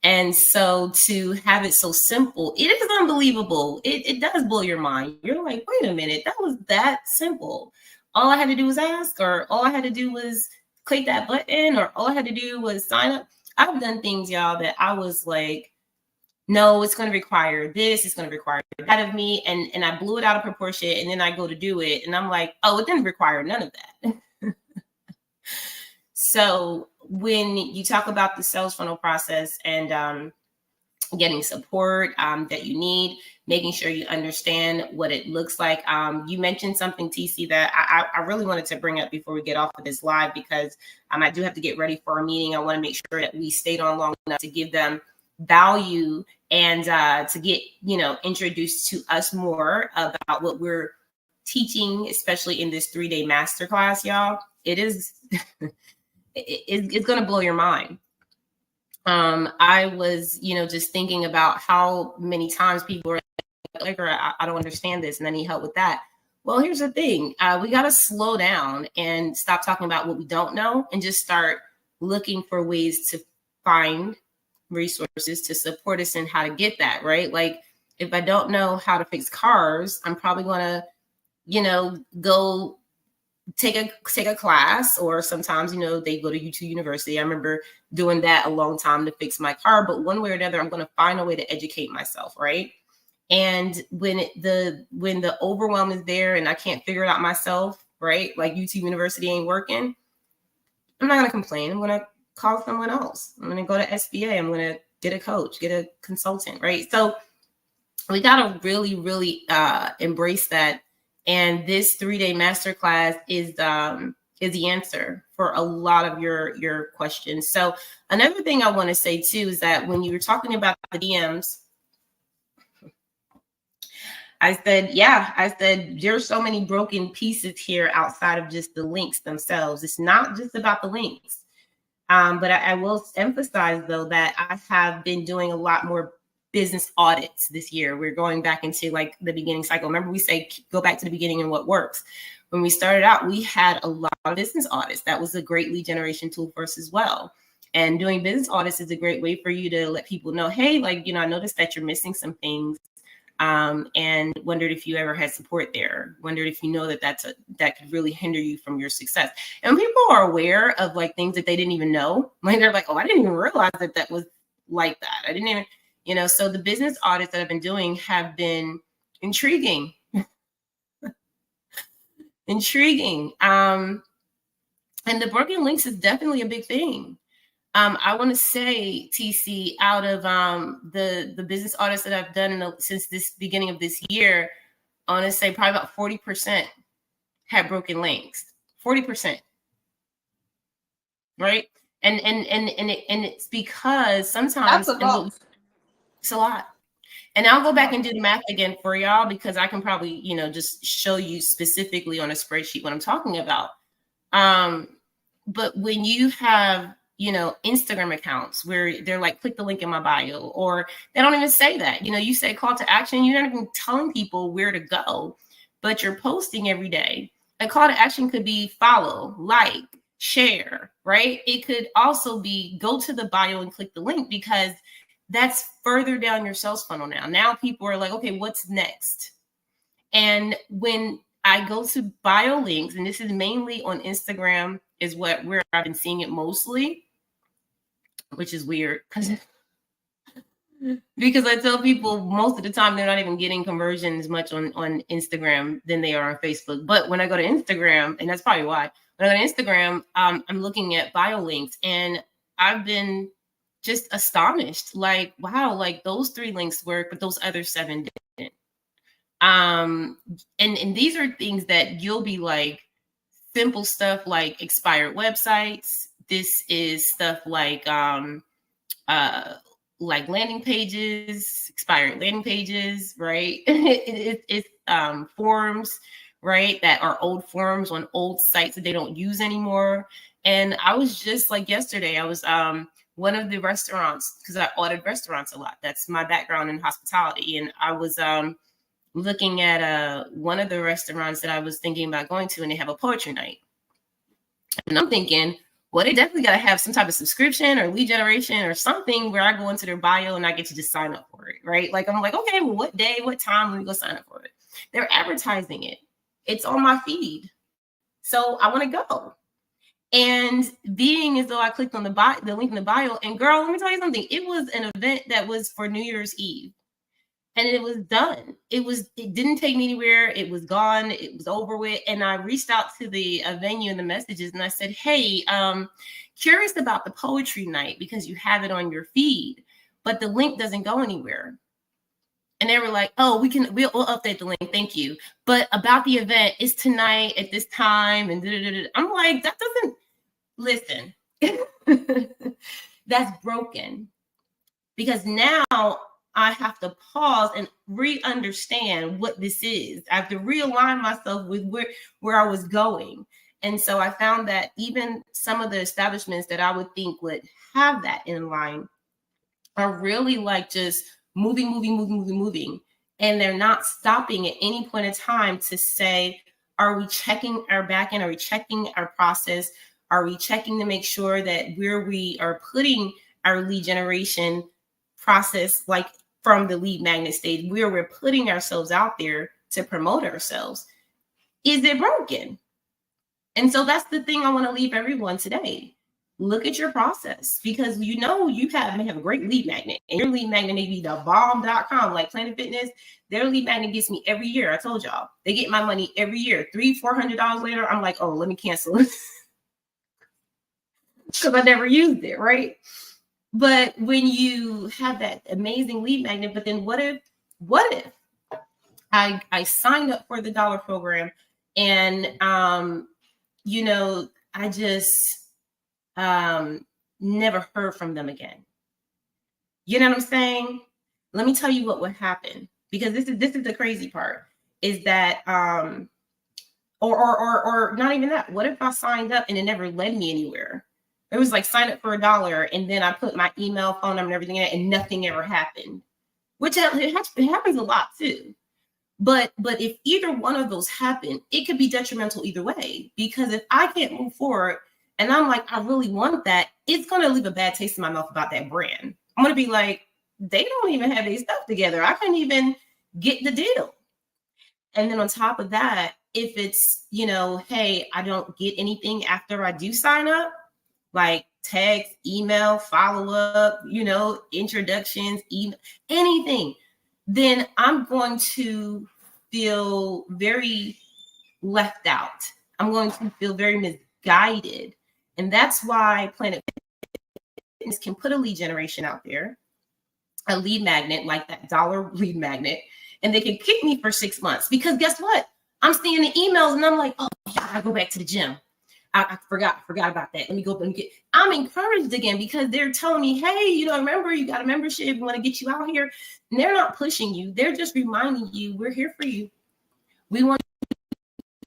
And so to have it so simple, it is unbelievable. It does blow your mind. You're like, wait a minute, that was that simple. All I had to do was ask, or all I had to do was click that button, or all I had to do was sign up. I've done things, y'all, that I was like, no, it's going to require this, it's going to require that of me. And I blew it out of proportion. And then I go to do it. And I'm like, oh, it didn't require none of that. So when you talk about the sales funnel process and getting support that you need, making sure you understand what it looks like. You mentioned something, TeeCee, that I really wanted to bring up before we get off of this live, because I do have to get ready for a meeting. I want to make sure that we stayed on long enough to give them value and to get, introduced to us more about what we're teaching, especially in this 3-day masterclass, y'all. It is, it's going to blow your mind. I was, just thinking about how many times people are like, I don't understand this, and I need help with that. Well, here's the thing. We got to slow down and stop talking about what we don't know and just start looking for ways to find resources to support us in how to get that, right? Like, If I don't know how to fix cars, I'm probably going to, go take a class, or sometimes, they go to YouTube University. I remember doing that a long time to fix my car, but one way or another, I'm going to find a way to educate myself, right? And when the overwhelm is there and I can't figure it out myself, right? Like YouTube University ain't working, I'm not going to complain. I'm going to call someone else. I'm going to go to SBA. I'm going to get a coach, get a consultant, right? So we got to really, really embrace that. And this 3-day masterclass is the answer for a lot of your questions. So another thing I want to say too is that when you were talking about the DMs, I said there's so many broken pieces here outside of just the links themselves. It's not just about the links. But I will emphasize though that I have been doing a lot more business audits this year. We're going back into like the beginning cycle. Remember, we say go back to the beginning and what works. When we started out, we had a lot of business audits. That was a great lead generation tool for us as well. And doing business audits is a great way for you to let people know, hey, like, I noticed that you're missing some things. And wondered if you ever had support there. Wondered if that could really hinder you from your success. And people are aware of like things that they didn't even know. Like they're like, oh, I didn't even realize that was like that. I didn't even, so the business audits that I've been doing have been intriguing. And the broken links is definitely a big thing. I want to say, TeeCee, out of the business audits that I've done since this beginning of this year, I want to say probably about 40% had broken links. 40%, right? And it's because sometimes that's a lot. It's a lot. And I'll go back and do the math again for y'all because I can probably just show you specifically on a spreadsheet what I'm talking about. But when you have Instagram accounts where they're like, click the link in my bio, or they don't even say that, you say call to action, you're not even telling people where to go, but you're posting every day. A call to action could be follow, like, share, right? It could also be go to the bio and click the link, because that's further down your sales funnel now. Now people are like, okay, what's next? And when I go to bio links, and this is mainly on Instagram is where I've been seeing it mostly, which is weird because I tell people most of the time they're not even getting conversion as much on Instagram than they are on Facebook. But when I go to Instagram, and that's probably why, when I go to Instagram, I'm looking at bio links, and I've been just astonished. Like, wow, like those 3 links work, but those other 7 didn't. And these are things that you'll be like, simple stuff like expired websites. This is stuff like landing pages, expired landing pages, right? It's forms, right? That are old forms on old sites that they don't use anymore. And I was just like yesterday, I was one of the restaurants, because I audit restaurants a lot. That's my background in hospitality. And I was looking at one of the restaurants that I was thinking about going to, and they have a poetry night. And I'm thinking, well, they definitely got to have some type of subscription or lead generation or something where I go into their bio and I get to just sign up for it, right? Like, I'm like, okay, well, what day, what time, let me go sign up for it. They're advertising it. It's on my feed. So I want to go. And being as though I clicked on the link in the bio, and girl, let me tell you something. It was an event that was for New Year's Eve. And it was done. It didn't take me anywhere. It was gone. It was over with. And I reached out to the venue and the messages, and I said, hey, curious about the poetry night because you have it on your feed, but the link doesn't go anywhere. And they were like, oh, we'll update the link. Thank you. But about the event, it's tonight at this time. And I'm like, that doesn't, listen, that's broken. Because now I have to pause and re-understand what this is. I have to realign myself with where I was going. And so I found that even some of the establishments that I would think would have that in line are really like just moving. And they're not stopping at any point in time to say, are we checking our backend? Are we checking our process? Are we checking to make sure that where we are putting our lead generation process, like from the lead magnet stage where we're putting ourselves out there to promote ourselves. Is it broken? And so that's the thing I want to leave everyone today. Look at your process, because you may have a great lead magnet, and your lead magnet may be the bomb.com, like Planet Fitness. Their lead magnet gets me every year. I told y'all, they get my money every year. $300-$400 later, I'm like, oh, let me cancel it because I never used it, right? But when you have that amazing lead magnet, but then what if I signed up for the dollar program, and I just never heard from them again. You know what I'm saying? Let me tell you what would happen, because this is the crazy part, is that or not even that. What if I signed up and it never led me anywhere? It was like sign up for $1, and then I put my email, phone number, and everything in it, and nothing ever happened. Which it happens a lot too. But if either one of those happen, it could be detrimental either way. Because if I can't move forward and I'm like, I really want that, it's going to leave a bad taste in my mouth about that brand. I'm going to be like, they don't even have their stuff together. I can't even get the deal. And then on top of that, if it's, hey, I don't get anything after I do sign up, like text, email, follow up, introductions, email, anything, then I'm going to feel very left out. I'm going to feel very misguided. And that's why Planet Fitness can put a lead generation out there, a lead magnet, like that dollar lead magnet, and they can kick me for 6 months. Because guess what? I'm seeing the emails and I'm like, oh, yeah, I go back to the gym. I forgot about that. Let me go up and get. I'm encouraged again, because they're telling me, hey, remember, you got a membership. We want to get you out here. And they're not pushing you. They're just reminding you, we're here for you. We want you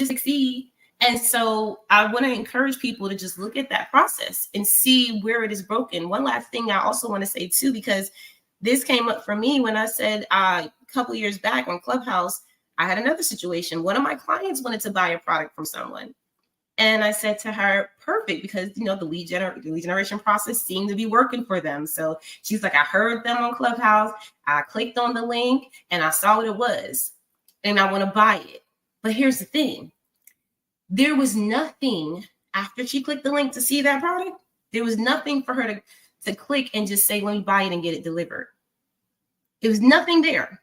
to succeed. And so I want to encourage people to just look at that process and see where it is broken. One last thing I also want to say too, because this came up for me when I said a couple of years back on Clubhouse, I had another situation. One of my clients wanted to buy a product from someone. And I said to her, perfect, because, the lead generation process seemed to be working for them. So she's like, I heard them on Clubhouse. I clicked on the link and I saw what it was, and I want to buy it. But here's the thing. There was nothing after she clicked the link to see that product. There was nothing for her to click and just say, let me buy it and get it delivered. There was nothing there.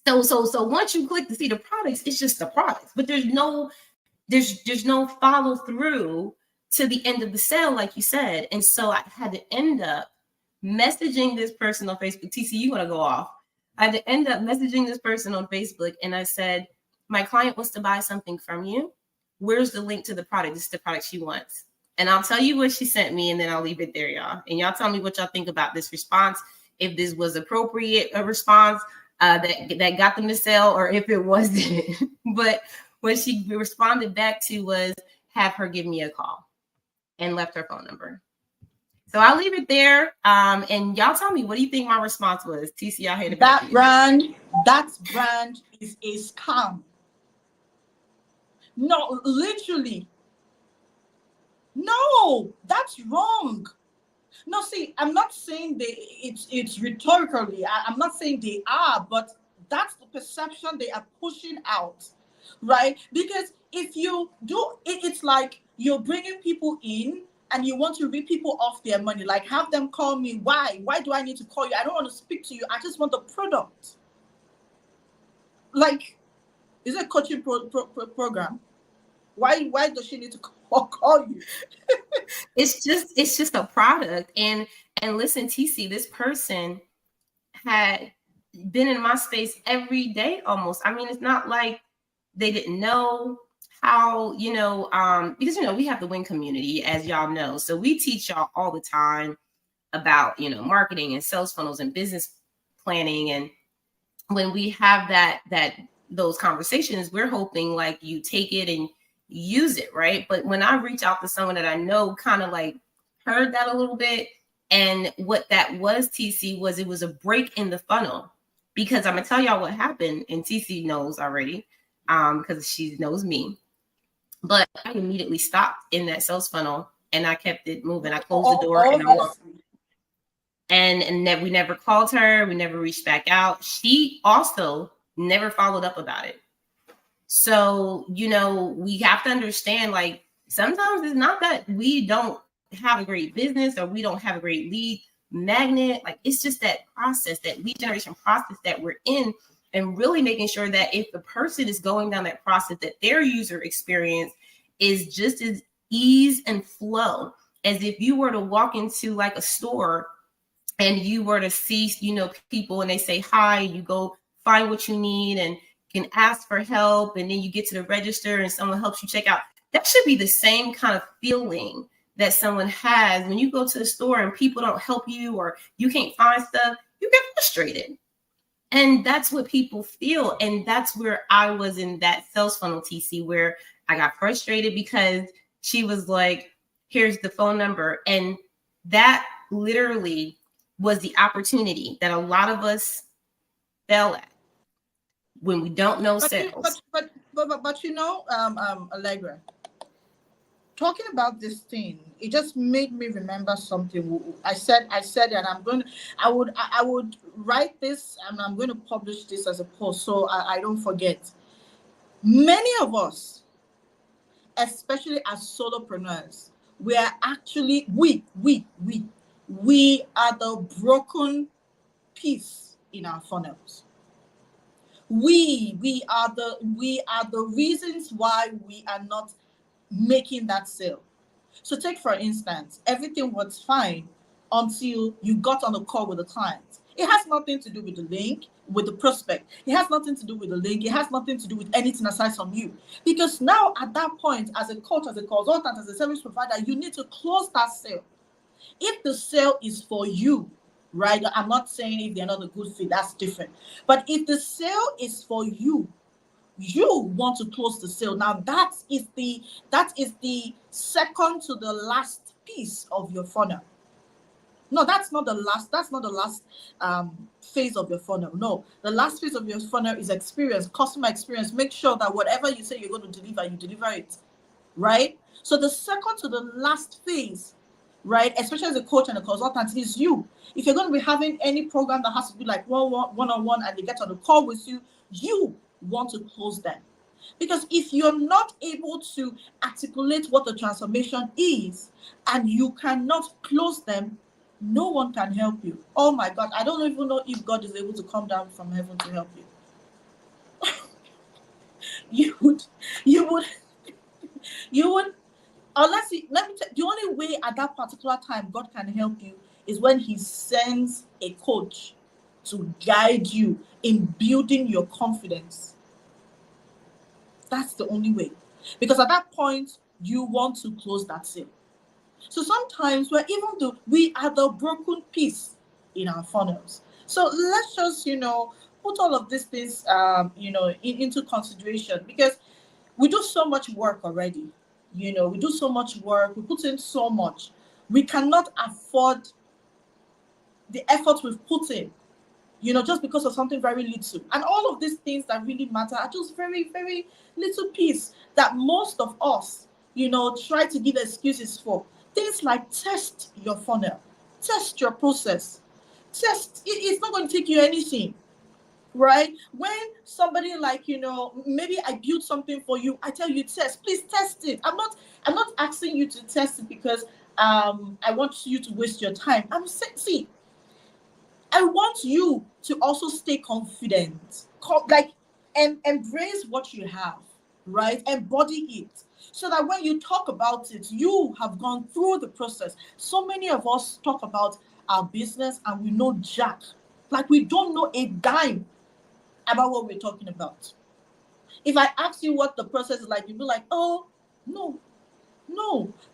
So once you click to see the products, it's just the products, but there's no follow through to the end of the sale, like you said. And so I had to end up messaging this person on Facebook. TeeCee, you want to go off? I had to end up messaging this person on Facebook, and I said, my client wants to buy something from you. Where's the link to the product? This is the product she wants. And I'll tell you what she sent me, and then I'll leave it there, y'all. And y'all tell me what y'all think about this response, if this was appropriate a response that got them to sell, or if it wasn't. But what she responded back to was, have her give me a call, and left her phone number. So I'll leave it there. And y'all tell me, what do you think my response was? TeeCee, I hate it. That brand is a scam. No, literally. No, that's wrong. No, see, I'm not saying it's rhetorically. I'm not saying they are, but that's the perception they are pushing out, right? Because if you do, it's like you're bringing people in and you want to rip people off their money. Like, have them call me. Why? Why do I need to call you? I don't want to speak to you. I just want the product. Like, is it a coaching program? Why does she need to call you? It's just a product. And listen, TeeCee, this person had been in my space every day almost. I mean, it's not like they didn't know how, because, we have the Win community, as y'all know. So we teach y'all all the time about, marketing and sales funnels and business planning. And when we have those conversations, we're hoping like you take it and use it, right? But when I reach out to someone that I know kind of like heard that a little bit, and what that was, TeeCee, was it was a break in the funnel. Because I'm gonna tell y'all what happened, and TeeCee knows already, because she knows me. But I immediately stopped in that sales funnel, and I kept it moving. I closed the door, and that we never called her, we never reached back out. She also never followed up about it. So, you know, we have to understand, like, sometimes it's not that we don't have a great business or we don't have a great lead magnet. Like, it's just that process, that lead generation process that we're in, and really making sure that if the person is going down that process, that their user experience is just as ease and flow as if you were to walk into like a store and you were to see, you know, people and they say hi, you go find what you need and can ask for help, and then you get to the register and someone helps you check out. That should be the same kind of feeling that someone has when you go to the store and people don't help you or you can't find stuff. You get frustrated. And that's what people feel. And that's where I was in that sales funnel, TeeCee, where I got frustrated because she was like, here's the phone number. And that literally was the opportunity that a lot of us fell at when we don't know sales. But you know, Allegra, talking about this thing, it just made me remember something. I said, and I would write this, and I'm going to publish this as a post so I don't forget. Many of us, especially as solopreneurs, we are actually we are the broken piece in our funnels. We are the reasons why we are not making that sale. So take, for instance, everything was fine until you got on a call with the client. It has nothing to do with the link, with the prospect. It has nothing to do with the link. It has nothing to do with anything aside from you. Because now at that point, as a coach, as a consultant, as a service provider, you need to close that sale. If the sale is for you, right? I'm not saying if they're not a good fit, that's different. But if the sale is for you, you want to close the sale. Now that is the second to the last piece of your funnel. No, that's not the last phase of your funnel. No, the last phase of your funnel is experience, customer experience. Make sure that whatever you say you're going to deliver, you deliver it, right? So the second to the last phase, right, especially as a coach and a consultant, is you. If you're going to be having any program that has to be like one-on-one and they get on the call with you, you want to close them. Because if you're not able to articulate what the transformation is and you cannot close them, no one can help you. Oh my God, I don't even know if God is able to come down from heaven to help you. you would unless the only way at that particular time God can help you is when he sends a coach to guide you in building your confidence. That's the only way. Because at that point, you want to close that sale. So sometimes we are the broken piece in our funnels. So let's just, put all of these things, into consideration, because we do so much work already. We do so much work. We put in so much. We cannot afford the effort we've put in, just because of something very little. And all of these things that really matter are just very, very little piece that most of us, try to give excuses for. Things like test your funnel, test your process, it's not going to take you anything, right? When somebody maybe I built something for you, I tell you test, please test it. I'm not asking you to test it because I want you to waste your time. I want you to also stay confident, and embrace what you have, right? Embody it, so that when you talk about it, you have gone through the process. So many of us talk about our business and we know jack, like we don't know a dime about what we're talking about. If I ask you what the process is like, you'll be like, oh, no,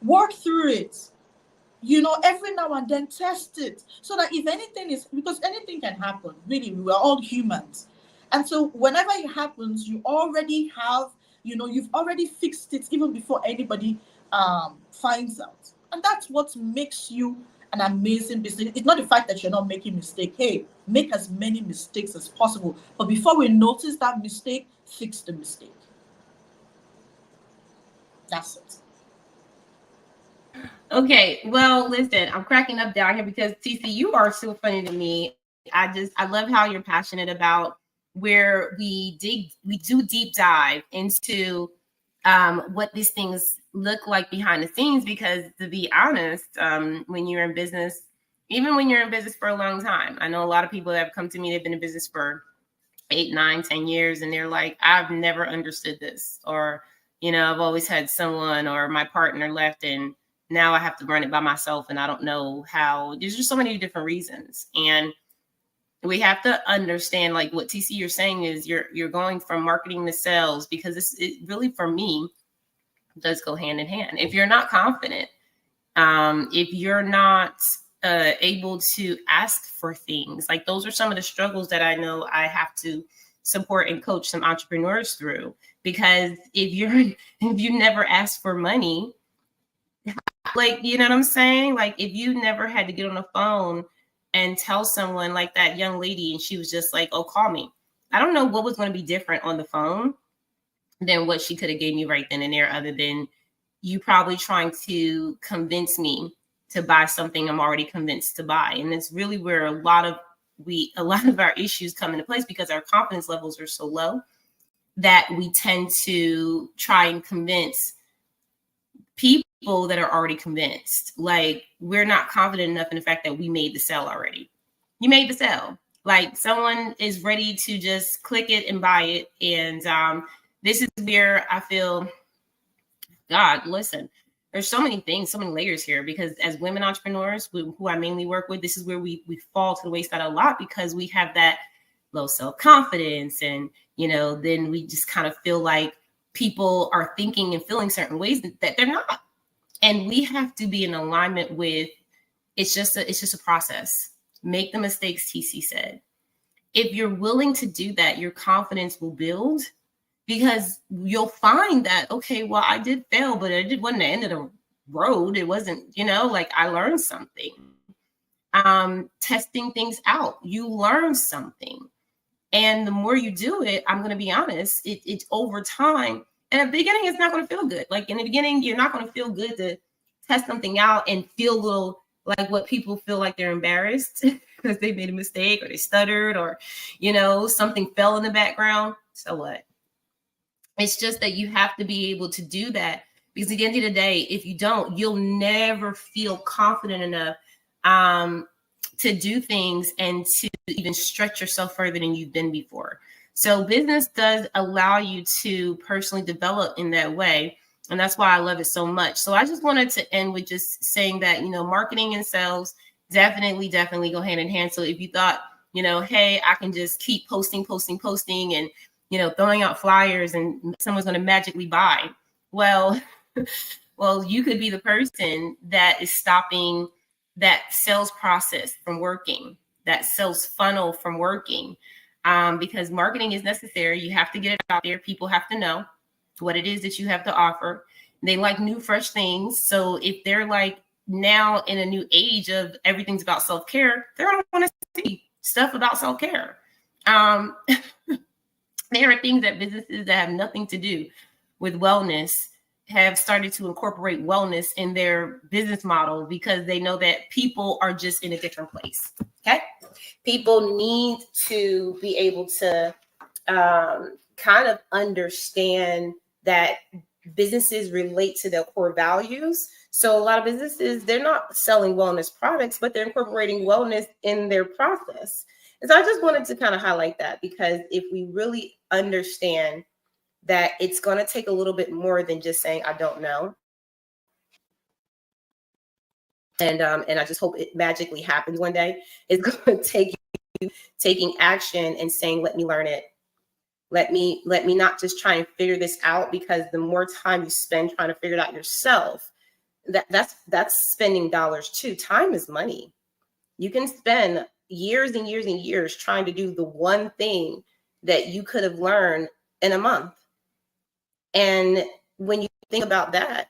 work through it. Every now and then test it, so that if anything is, because anything can happen, really, we are all humans. And so whenever it happens, you already have, you've already fixed it even before anybody finds out. And that's what makes you an amazing business. It's not the fact that you're not making mistakes. Hey, make as many mistakes as possible. But before we notice that mistake, fix the mistake. That's it. Okay, well, listen, I'm cracking up down here because TeeCee, you are so funny to me. I love how you're passionate about where we do deep dive into what these things look like behind the scenes. Because to be honest, when you're in business, even when you're in business for a long time, I know a lot of people that have come to me, they've been in business for 8, 9, 10 years, and they're like, I've never understood this, or I've always had someone or my partner left, and now I have to run it by myself, and I don't know how. There's just so many different reasons, and we have to understand, like what TeeCee you're saying is you're going from marketing to sales, because it really, for me, does go hand in hand. If you're not confident, if you're not able to ask for things, like those are some of the struggles that I know I have to support and coach some entrepreneurs through. Because if you never ask for money, like, you know what I'm saying? Like, if you never had to get on the phone and tell someone, like that young lady, and she was just like, oh, call me. I don't know what was going to be different on the phone than what she could have gave me right then and there, other than you probably trying to convince me to buy something I'm already convinced to buy. And it's really where a lot of our issues come into place, because our confidence levels are so low that we tend to try and convince people that are already convinced. Like, we're not confident enough in the fact that we made the sale already. You made the sale. Like, someone is ready to just click it and buy it. And this is where I feel, God, listen, there's so many things, so many layers here, because as women entrepreneurs, who I mainly work with, this is where we fall to the wayside a lot, because we have that low self-confidence. And, then we just kind of feel like people are thinking and feeling certain ways that they're not. And we have to be in alignment with, it's just a process. Make the mistakes, TeeCee said. If you're willing to do that, your confidence will build, because you'll find that, okay, well, I did fail, but it wasn't the end of the road. It wasn't, like, I learned something. Testing things out, you learn something. And the more you do it, I'm going to be honest, it's over time. And at the beginning, it's not going to feel good. Like, in the beginning, you're not going to feel good to test something out and feel a little like what people feel like they're embarrassed because they made a mistake, or they stuttered, or, something fell in the background. So what? It's just that you have to be able to do that, because at the end of the day, if you don't, you'll never feel confident enough to do things and to even stretch yourself further than you've been before. So business does allow you to personally develop in that way. And that's why I love it so much. So I just wanted to end with just saying that, marketing and sales definitely go hand in hand. So if you thought, hey, I can just keep posting and, throwing out flyers and someone's going to magically buy. Well, you could be the person that is stopping that sales process from working, that sales funnel from working, because marketing is necessary. You have to get it out there. People have to know what it is that you have to offer. They like new, fresh things. So if they're like now in a new age of everything's about self-care, they're going to want to see stuff about self-care. There are things that businesses that have nothing to do with wellness have started to incorporate wellness in their business model, because they know that people are just in a different place. Okay. People need to be able to kind of understand that businesses relate to their core values. So a lot of businesses, they're not selling wellness products, but they're incorporating wellness in their process. And so I just wanted to kind of highlight that, because if we really understand that it's going to take a little bit more than just saying, I don't know. And I just hope it magically happens one day. It's going to take you taking action and saying, let me learn it. Let me not just try and figure this out, because the more time you spend trying to figure it out yourself, that's spending dollars too. Time is money. You can spend years and years and years trying to do the one thing that you could have learned in a month. And when you think about that,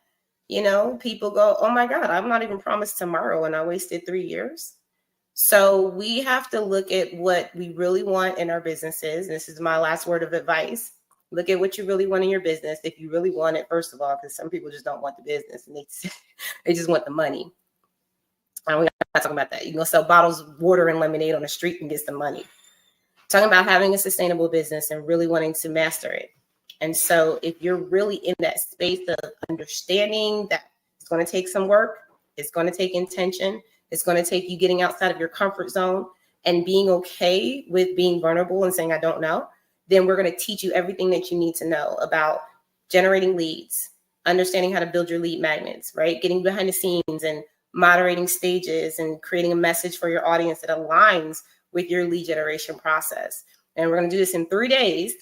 people go, oh my God, I'm not even promised tomorrow, and I wasted 3 years. So we have to look at what we really want in our businesses. This is my last word of advice. Look at what you really want in your business. If you really want it, first of all, because some people just don't want the business and they just want the money. We're not talking about that. You can go sell bottles of water and lemonade on the street and get some money. Talking about having a sustainable business and really wanting to master it. And so if you're really in that space of understanding that it's going to take some work, it's going to take intention, it's going to take you getting outside of your comfort zone and being okay with being vulnerable and saying, I don't know, then we're going to teach you everything that you need to know about generating leads, understanding how to build your lead magnets, right? Getting behind the scenes and moderating stages and creating a message for your audience that aligns with your lead generation process. And we're going to do this in 3 days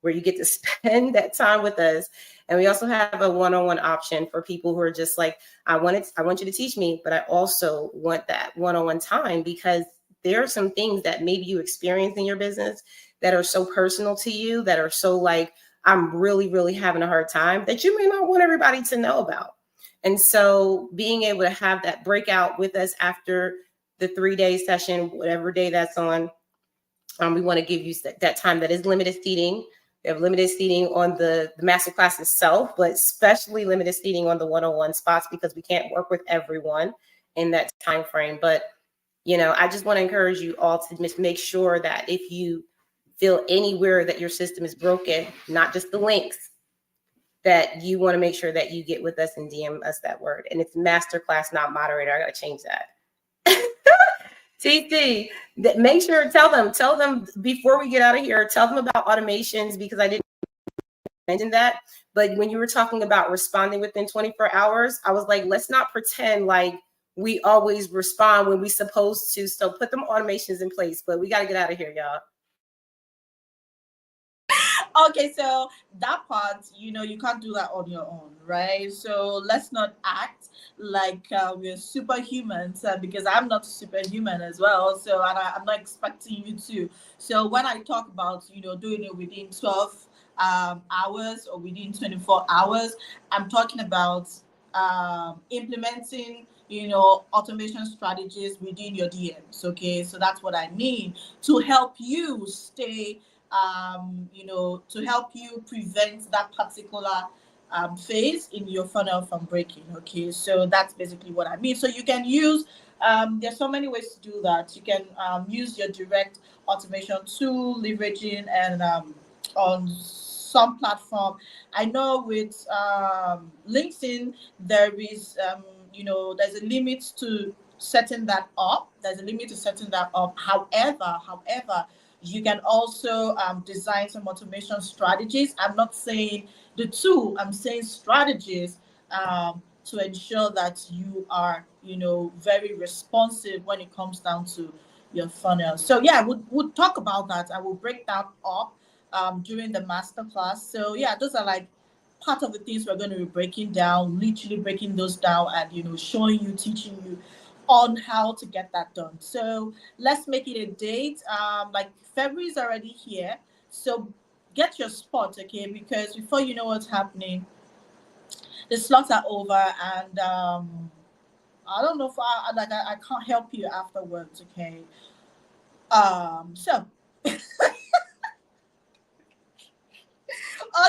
where you get to spend that time with us. And we also have a one-on-one option for people who are just like, I want you to teach me, but I also want that one-on-one time, because there are some things that maybe you experience in your business that are so personal to you, that are so like, I'm really, really having a hard time, that you may not want everybody to know about. And so being able to have that breakout with us after the 3-day session, whatever day that's on, we want to give you that time. That is limited seating. We have limited seating on the masterclass itself, but especially limited seating on the one-on-one spots, because we can't work with everyone in that time frame. But, I just want to encourage you all to make sure that if you feel anywhere that your system is broken, not just the links, that you want to make sure that you get with us and DM us that word. And it's masterclass, not moderator. I got to change that. TeeCee, make sure, tell them before we get out of here, tell them about automations, because I didn't mention that. But when you were talking about responding within 24 hours, I was like, let's not pretend like we always respond when we're supposed to. So put them automations in place, but we got to get out of here, y'all. Okay, so that part, you can't do that on your own, right? So let's not act like we're superhumans, because I'm not superhuman as well. So I'm not expecting you to. So when I talk about, doing it within 12 hours or within 24 hours, I'm talking about implementing, automation strategies within your DMs. Okay, so that's what I mean, to help you stay to help you prevent that particular phase in your funnel from breaking. Okay, so that's basically what I mean. So you can use, there's so many ways to do that. You can use your direct automation tool, leveraging and on some platform. I know with LinkedIn, there is, there's a limit to setting that up. However, you can also design some automation strategies. I'm not saying the tool, I'm saying strategies to ensure that you are, very responsive when it comes down to your funnel. So yeah, we'll talk about that. I will break that up during the masterclass. So yeah, those are like part of the things we're going to be breaking down, literally breaking those down and, showing you, teaching you on how to get that done. So let's make it a date. Like February is already here, so get your spot, okay? Because before you know what's happening, the slots are over, and I don't know if I can't help you afterwards, okay? So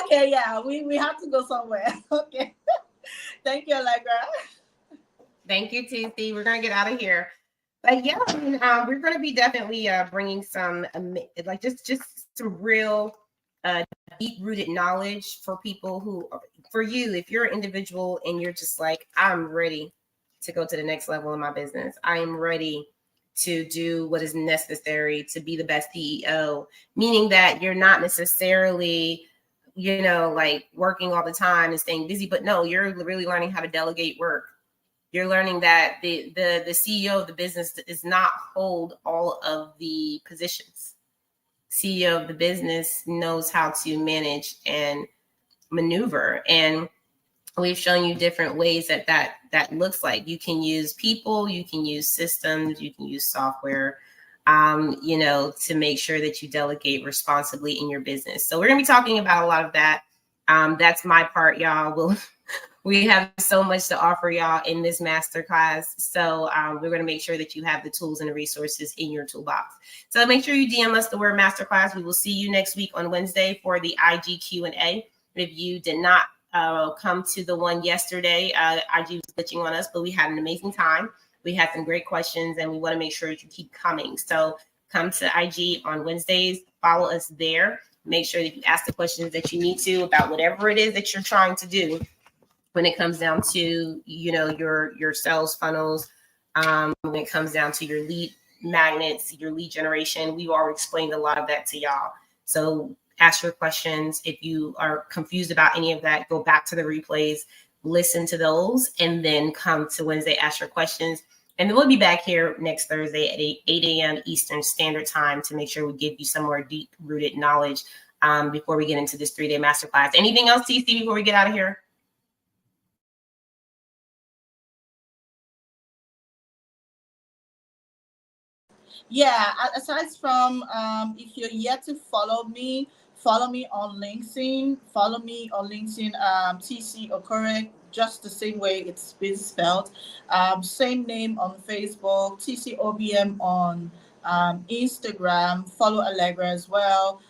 okay, yeah, we have to go somewhere. Okay, thank you, Allegra. Thank you, TeeCee. We're gonna get out of here. But yeah, I mean, we're going to be definitely bringing some like just some real deep-rooted knowledge for people who, for you, if you're an individual and you're just like, I'm ready to go to the next level in my business. I am ready to do what is necessary to be the best CEO, meaning that you're not necessarily, like working all the time and staying busy, but no, you're really learning how to delegate work. You're learning that the CEO of the business does not hold all of the positions. CEO of the business knows how to manage and maneuver. And we've shown you different ways that looks like. You can use people, you can use systems, you can use software, to make sure that you delegate responsibly in your business. So we're going to be talking about a lot of that. That's my part, y'all. We have so much to offer y'all in this masterclass. So we're going to make sure that you have the tools and the resources in your toolbox. So make sure you DM us the word masterclass. We will see you next week on Wednesday for the IG Q&A. If you did not come to the one yesterday, IG was glitching on us, but we had an amazing time. We had some great questions, and we want to make sure that you keep coming. So come to IG on Wednesdays. Follow us there. Make sure that you ask the questions that you need to about whatever it is that you're trying to do when it comes down to, you know, your sales funnels, when it comes down to your lead magnets, your lead generation. We've already explained a lot of that to y'all. So ask your questions. If you are confused about any of that, go back to the replays, listen to those, and then come to Wednesday, ask your questions. And then we'll be back here next Thursday at 8 a.m. Eastern Standard Time to make sure we give you some more deep-rooted knowledge before we get into this 3-day masterclass. Anything else, TeeCee, before we get out of here? Yeah, aside from if you're yet to follow me on LinkedIn. Follow me on LinkedIn, TeeCee Okore, just the same way it's been spelled. Same name on Facebook, TeeCee OBM on Instagram. Follow Allegra as well.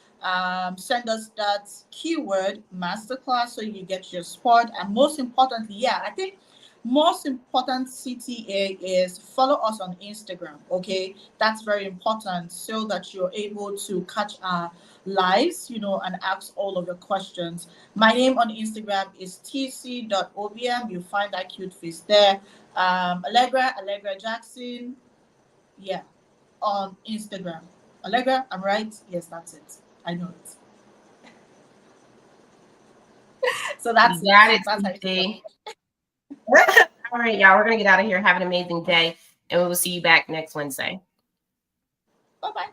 Send us that keyword masterclass so you get your spot. And most importantly, yeah, I think most important CTA is follow us on Instagram. Okay, that's very important so that you're able to catch our lives, you know, and ask all of your questions. My name on Instagram is tc.obm. You find that cute face there. Allegra Jackson, yeah, on Instagram. Allegra, I'm right? Yes, that's it. I know it. So that's You got it, that's how TeeCee. All right, y'all, we're going to get out of here. Have an amazing day, and we will see you back next Wednesday. Bye-bye.